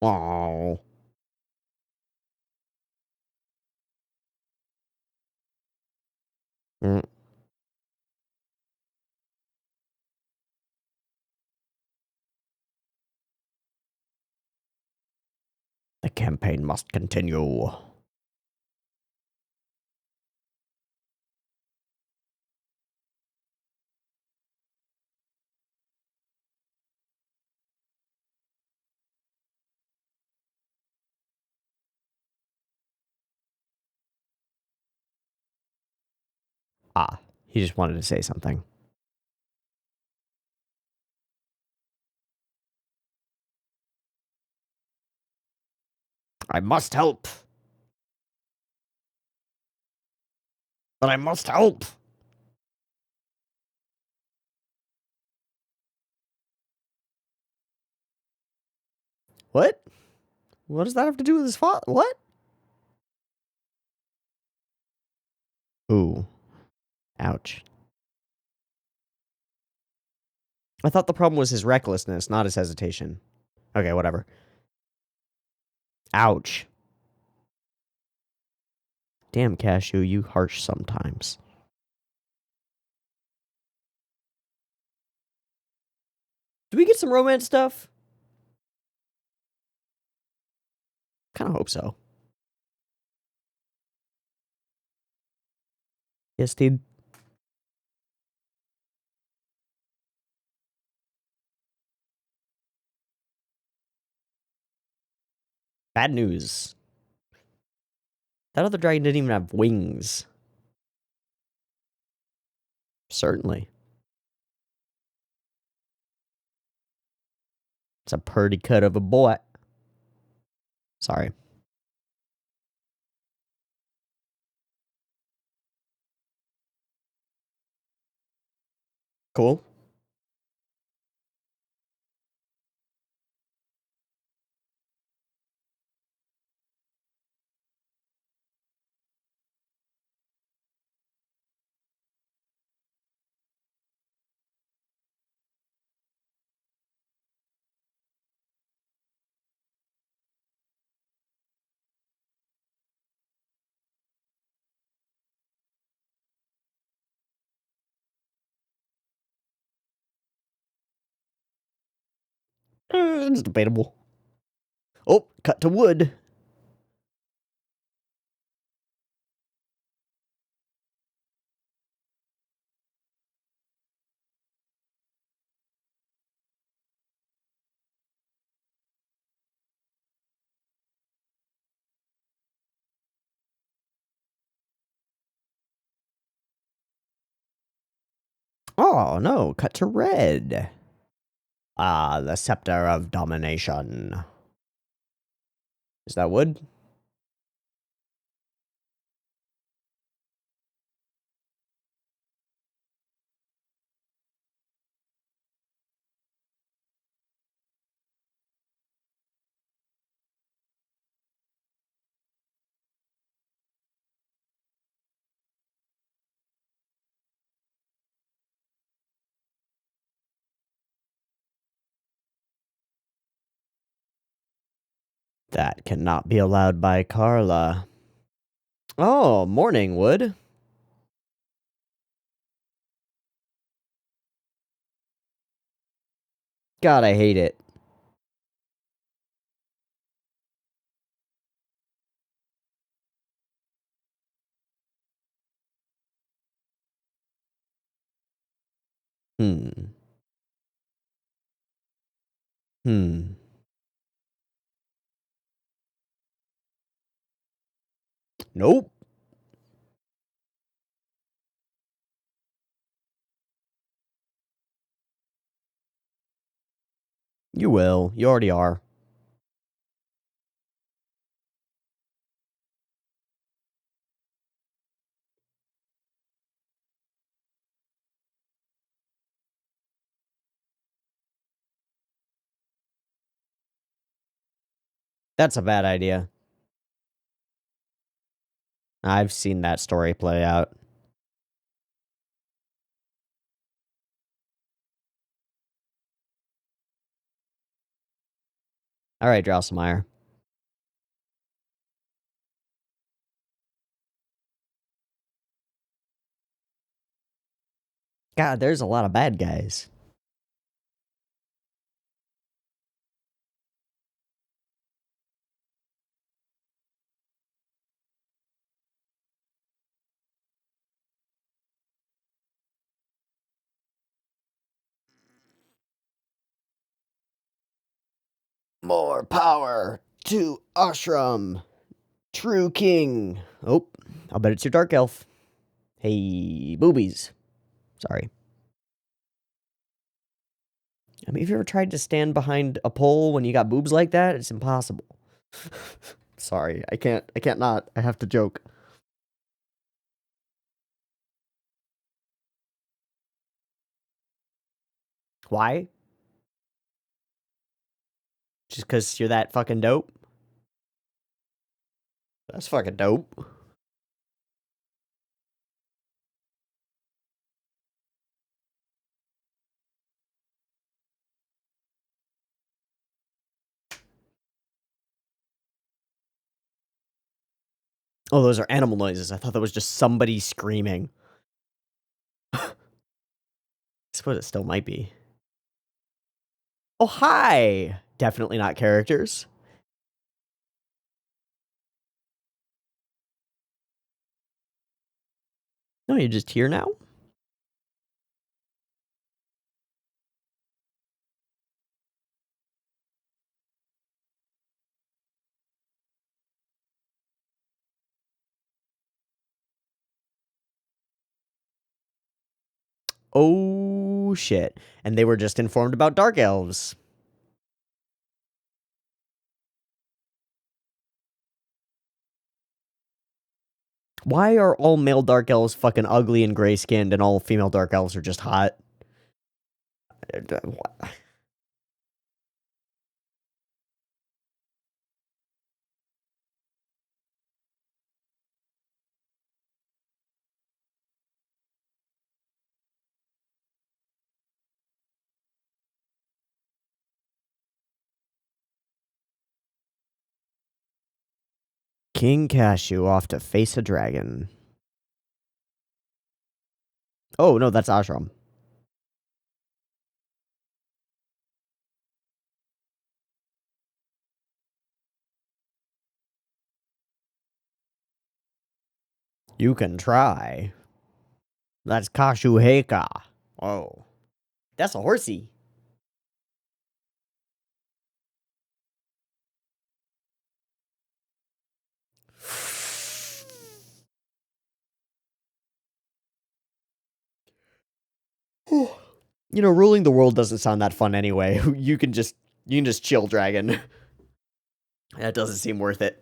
Oh. Mm. The campaign must continue. Ah, He just wanted to say something. I must help. But I must help. What? What does that have to do with his father? What? Ooh. Ouch. I thought the problem was his recklessness, not his hesitation. Okay, whatever. Ouch. Damn, Cashew, you harsh sometimes. Do we get some romance stuff? Kind of hope so. Yes, dude. Bad news. That other dragon didn't even have wings. Certainly. It's a purty cut of a boy. Sorry. Cool. It's debatable. Oh, cut to wood. Oh, no. Cut to red. Ah, the scepter of domination. Is that wood? That cannot be allowed by Carla. Oh, morning, wood. God, I hate it. Hmm. Nope. You will. You already are. That's a bad idea. I've seen that story play out. All right, Drosselmeyer. God, there's a lot of bad guys. More power to Ashram. True king. Oh, I'll bet it's your dark elf. Hey, boobies. Sorry. I mean, have you ever tried to stand behind a pole when you got boobs like that? It's impossible. Sorry, I can't not. I have to joke. Why? Just because you're that fucking dope? That's fucking dope. Oh, those are animal noises. I thought that was just somebody screaming. I suppose it still might be. Oh, hi! Definitely not characters. No, you're just here now? Oh, shit. And they were just informed about dark elves. Why are all male dark elves fucking ugly and gray skinned and all female dark elves are just hot? King Cashew off to face a dragon. Oh, no, that's Ashram. You can try. That's Kyousougiga. Oh. That's a horsey. You know, ruling the world doesn't sound that fun anyway. You can just chill, dragon. That doesn't seem worth it.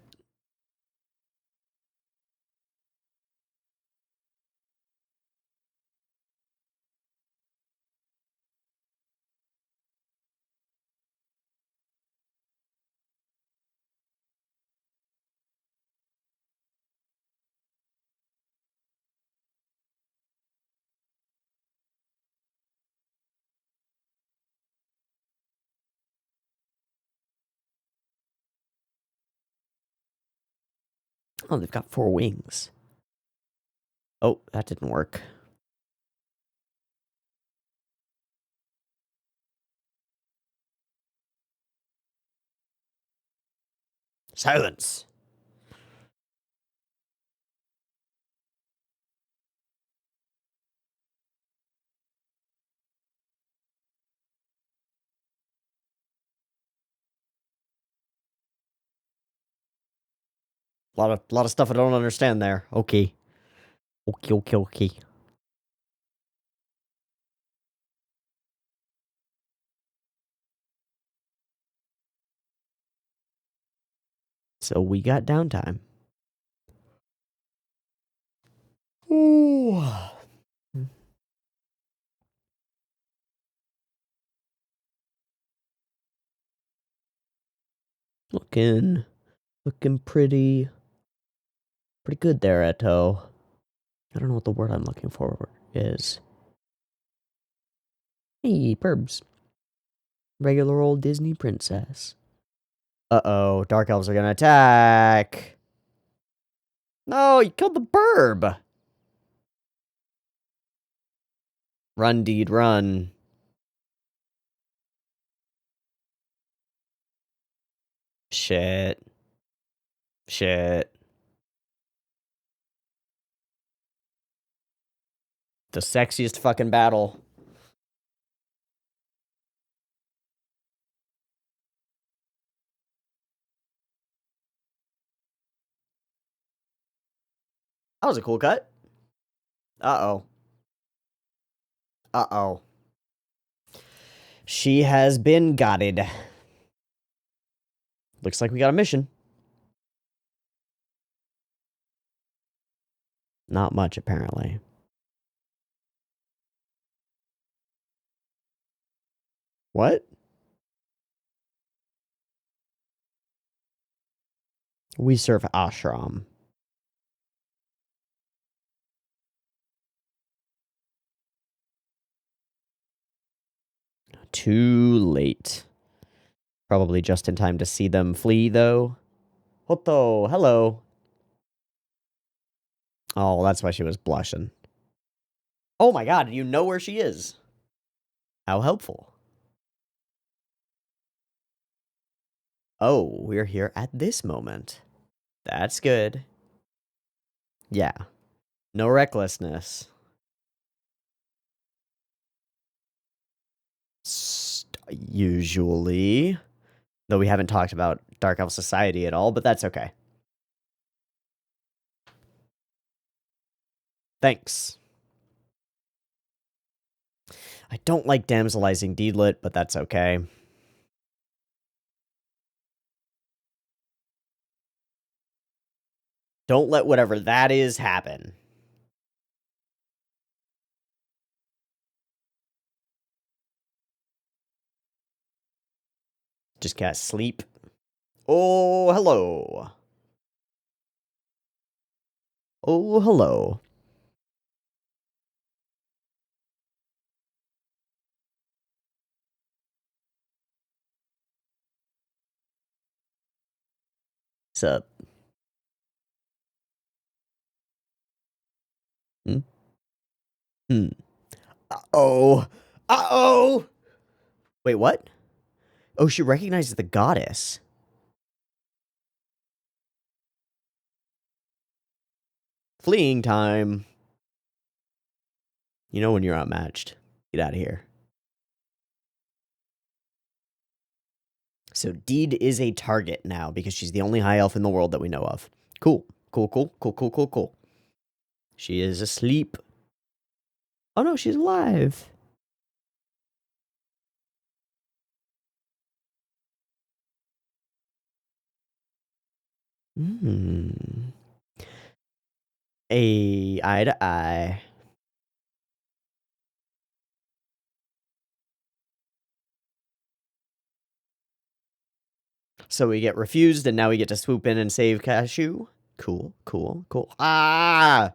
Oh, they've got 4 wings. Oh, that didn't work. Silence. Lot of stuff I don't understand there. Okay. Okay. So we got downtime. Ooh. Looking pretty good there, Eto. I don't know what the word I'm looking for is. Hey, Perbs. Regular old Disney princess. Uh-oh, dark elves are gonna attack. No, you killed the burb. Run, deed, run. Shit. The sexiest fucking battle. That was a cool cut. Uh-oh. Uh-oh. She has been gotted. Looks like we got a mission. Not much, apparently. What? We serve ashram. Too late. Probably just in time to see them flee, though. Hoto, hello. Oh, that's why she was blushing. Oh my god, you know where she is. How helpful. Oh, we're here at this moment. That's good. Yeah. No recklessness. Usually. Though we haven't talked about Dark Elf Society at all, but that's okay. Thanks. I don't like damselizing Deedlit, but that's okay. Don't let whatever that is happen. Just cast sleep. Oh, hello. Oh, hello. Sup? Hmm? Hmm. Uh-oh. Uh-oh! Wait, what? Oh, she recognizes the goddess. Fleeing time. You know when you're outmatched. Get out of here. So Deed is a target now because she's the only high elf in the world that we know of. Cool. Cool, cool, cool, cool, cool, cool. She is asleep. Oh no, she's alive. Hmm. Eye to eye. So we get refused, and now we get to swoop in and save Cashew. Cool, cool, cool. Ah!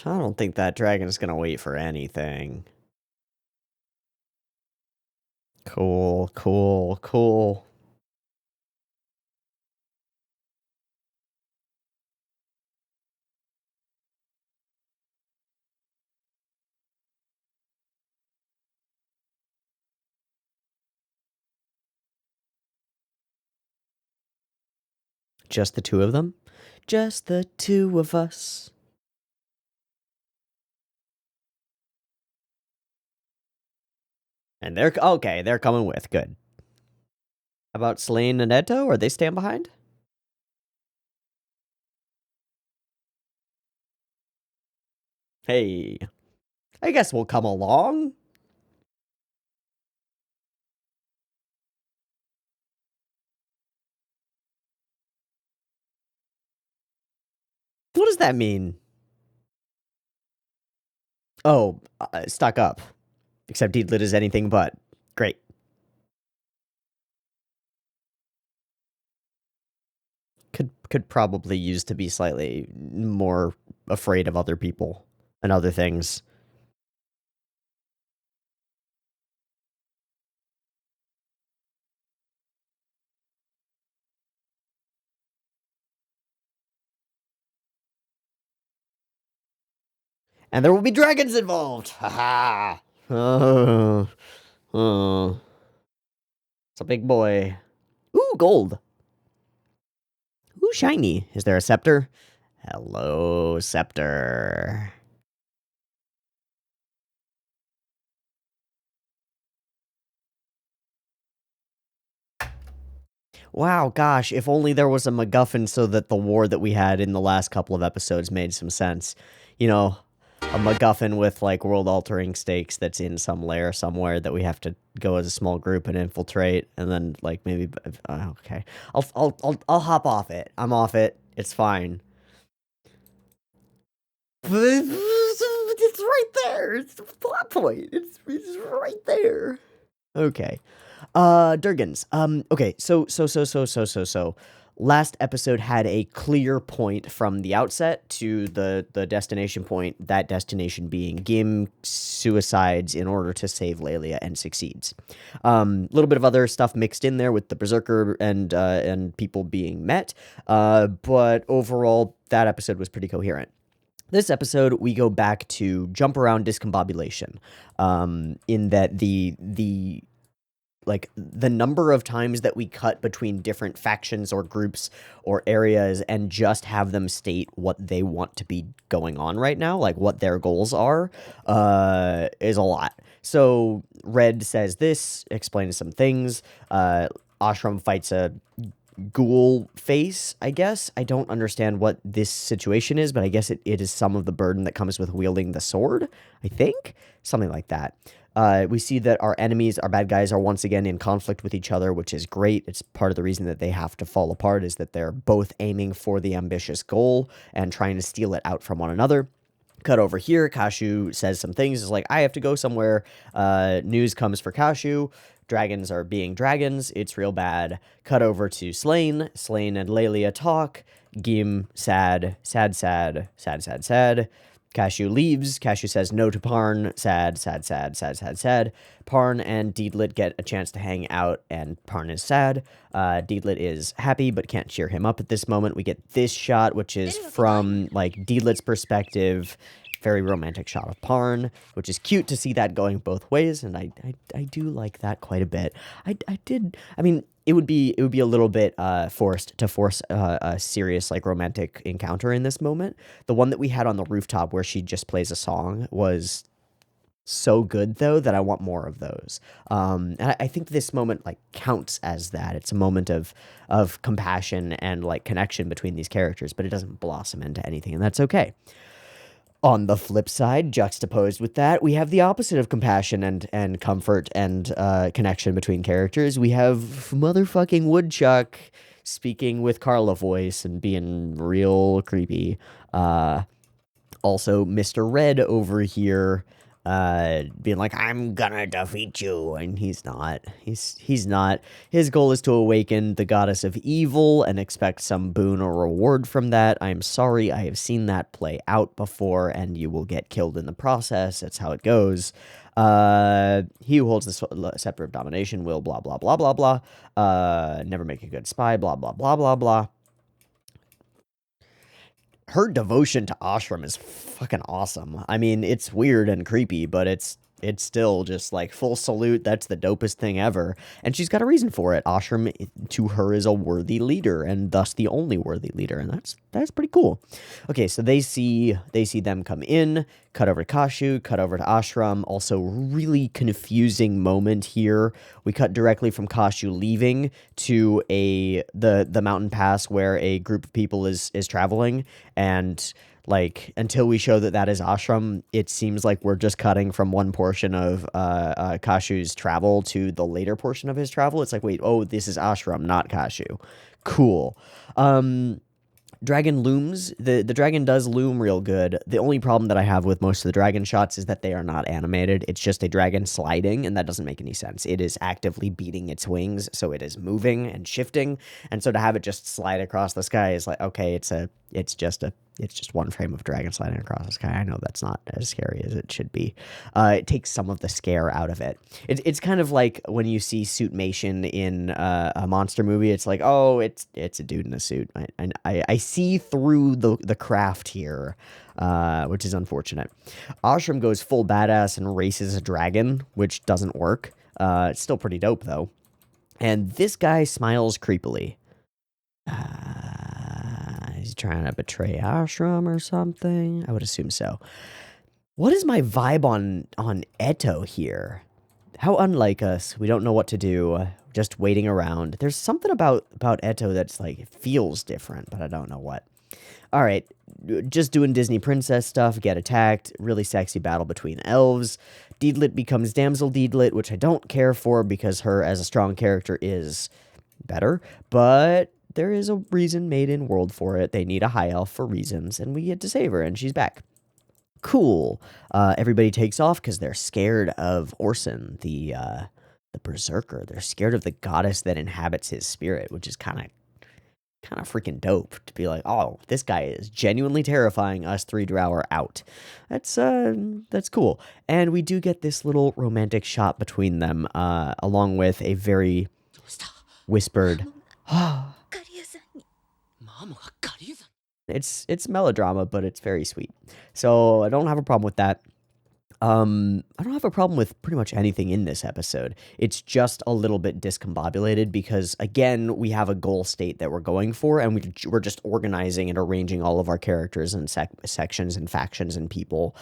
I don't think that dragon's gonna wait for anything. Cool, cool, cool. Just the two of them? Just the two of us. And they're okay, they're coming with. Good. How about Selene and Eto? Are they stand behind? Hey. I guess we'll come along. What does that mean? Oh, stock up. Except Deedlit is anything but. Great. Could probably use to be slightly more afraid of other people and other things. And there will be dragons involved! Haha! It's a big boy. Ooh, gold! Ooh, shiny. Is there a scepter? Hello, scepter. Wow, gosh, if only there was a MacGuffin so that the war that we had in the last couple of episodes made some sense. You know, a MacGuffin with like world-altering stakes that's in some lair somewhere that we have to go as a small group and infiltrate, and then like maybe okay, I'll hop off it. I'm off it. It's fine. It's right there. It's the plot point. It's right there. Okay. Durgans. Okay, so. Last episode had a clear point from the outset to the destination point, that destination being Gim suicides in order to save Lelia and succeeds. A little bit of other stuff mixed in there with the Berserker and people being met, but overall, that episode was pretty coherent. This episode, we go back to jump around discombobulation, in that the number of times that we cut between different factions or groups or areas and just have them state what they want to be going on right now, like what their goals are, is a lot. So Red says this, explains some things. Ashram fights a ghoul face, I guess. I don't understand what this situation is, but I guess it is some of the burden that comes with wielding the sword, I think. Something like that. We see that our enemies, our bad guys, are once again in conflict with each other, which is great. It's part of the reason that they have to fall apart, is that they're both aiming for the ambitious goal and trying to steal it out from one another. Cut over here, Kashu says some things. It's like, I have to go somewhere. News comes for Kashu. Dragons are being dragons. It's real bad. Cut over to Slain. Slain and Lelia talk. Gim, sad. Kashu leaves. Kashu says no to Parn. Sad. Parn and Deedlit get a chance to hang out, and Parn is sad. Deedlit is happy, but can't cheer him up at this moment. We get this shot, which is from, like, Deedlit's perspective. Very romantic shot of Parn, which is cute to see that going both ways, and I do like that quite a bit. I mean, it would be a little bit forced to force a serious, like, romantic encounter in this moment. The one that we had on the rooftop where she just plays a song was so good, though, that I want more of those. And I think this moment, like, counts as that. It's a moment of compassion and, like, connection between these characters, but it doesn't blossom into anything, and that's okay. On the flip side, juxtaposed with that, we have the opposite of compassion and comfort and connection between characters. We have motherfucking Woodchuck speaking with Carla voice and being real creepy. Also, Mr. Red over here being like, I'm gonna defeat you, and he's not. He's not. His goal is to awaken the goddess of evil and expect some boon or reward from that. I'm sorry, I have seen that play out before, and you will get killed in the process. That's how it goes. He who holds the scepter of domination will blah blah blah blah blah. Never make a good spy, blah blah blah blah blah. Her devotion to Ashram is fucking awesome. I mean, it's weird and creepy, but it's still just like full salute. That's the dopest thing ever. And she's got a reason for it. Ashram to her is a worthy leader, and thus the only worthy leader, and that's pretty cool. Okay, so they see them come in, cut over to Kashu, cut over to Ashram. Also, really confusing moment here. We cut directly from Kashu leaving to the mountain pass where a group of people is traveling, and like, until we show that is Ashram, it seems like we're just cutting from one portion of Kashu's travel to the later portion of his travel. It's like, wait, oh, this is Ashram, not Kashu. Cool. Dragon looms. The dragon does loom real good. The only problem that I have with most of the dragon shots is that they are not animated. It's just a dragon sliding, and that doesn't make any sense. It is actively beating its wings, so it is moving and shifting. And so to have it just slide across the sky is like, okay, it's just one frame of dragon sliding across the sky. I know that's not as scary as it should be. It takes some of the scare out of it. It's kind of like when you see Suitmation in a monster movie. It's like, oh, it's a dude in a suit. I see through the craft here, which is unfortunate. Ashram goes full badass and races a dragon, which doesn't work. It's still pretty dope, though. And this guy smiles creepily. He's trying to betray Ashram or something. I would assume so. What is my vibe on Eto here? How unlike us. We don't know what to do. Just waiting around. There's something about Eto that's like, it feels different, but I don't know what. All right, just doing Disney princess stuff, get attacked, really sexy battle between elves. Deedlit becomes Damsel Deedlit, which I don't care for because her as a strong character is better, but there is a reason made in world for it. They need a high elf for reasons, and we get to save her, and she's back. Cool. Everybody takes off because they're scared of Orson, the berserker. They're scared of the goddess that inhabits his spirit, which is kind of freaking dope to be like, oh, this guy is genuinely terrifying. Us 3 Drow out. That's cool. And we do get this little romantic shot between them, along with a very whispered. It's melodrama, but it's very sweet. So I don't have a problem with that. I don't have a problem with pretty much anything in this episode. It's just a little bit discombobulated because, again, we have a goal state that we're going for, and we're just organizing and arranging all of our characters and sections and factions and people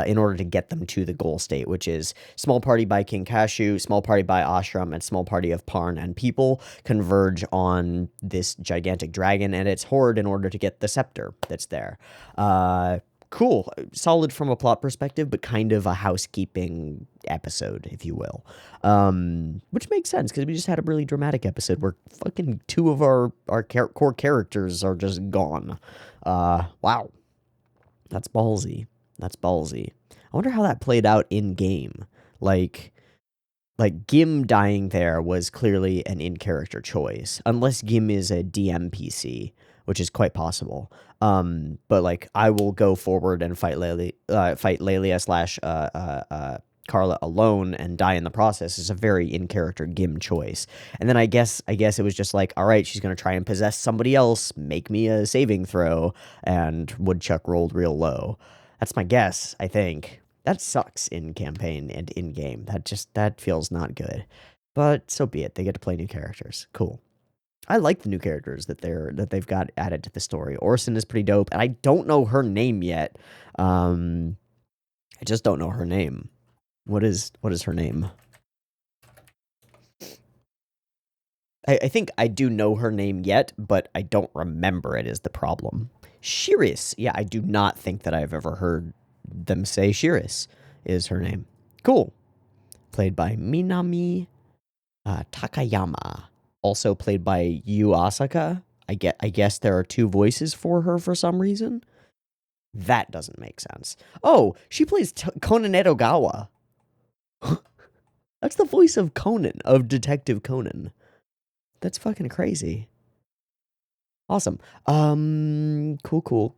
in order to get them to the goal state, which is small party by King Cashew, small party by Ashram, and small party of Parn and people converge on this gigantic dragon and its horde in order to get the scepter that's there. Cool. Solid from a plot perspective, but kind of a housekeeping episode, if you will. Which makes sense, because we just had a really dramatic episode where fucking 2 of our core characters are just gone. Wow. That's ballsy. That's ballsy. I wonder how that played out in-game. Like Gim dying there was clearly an in-character choice, unless Gim is a DM PC, which is quite possible. But like, I will go forward and fight Lelia slash Carla alone and die in the process is a very in-character Gim choice. And then I guess it was just like, all right, she's gonna try and possess somebody else, make me a saving throw, and Woodchuck rolled real low. That's my guess, I think. That sucks in campaign and in game. That feels not good. But so be it. They get to play new characters. Cool. I like the new characters that they've got added to the story. Orson is pretty dope, and I don't know her name yet. I just don't know her name. What is her name? I think I do know her name yet, but I don't remember it is the problem. Shiris. Yeah, I do not think that I've ever heard them say Shiris is her name. Cool. Played by Minami Takayama. Also played by Yu Asaka. I guess there are 2 voices for her for some reason. That doesn't make sense. Oh, she plays Conan Edogawa. That's the voice of Conan, of Detective Conan. That's fucking crazy. Awesome. Cool.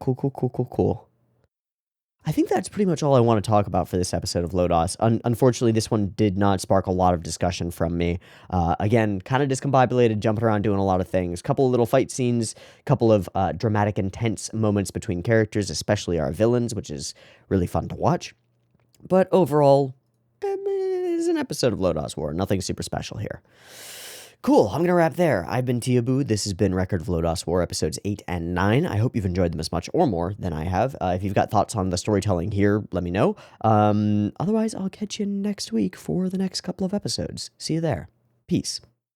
I think that's pretty much all I want to talk about for this episode of Lodoss. Unfortunately, this one did not spark a lot of discussion from me. Again, kind of discombobulated, jumping around, doing a lot of things. Couple of little fight scenes, couple of dramatic, intense moments between characters, especially our villains, which is really fun to watch. But overall, it is an episode of Lodoss War. Nothing super special here. Cool, I'm going to wrap there. I've been Tiabu. This has been Record of Lodoss War, episodes 8 and 9. I hope you've enjoyed them as much or more than I have. If you've got thoughts on the storytelling here, let me know. Otherwise, I'll catch you next week for the next couple of episodes. See you there. Peace.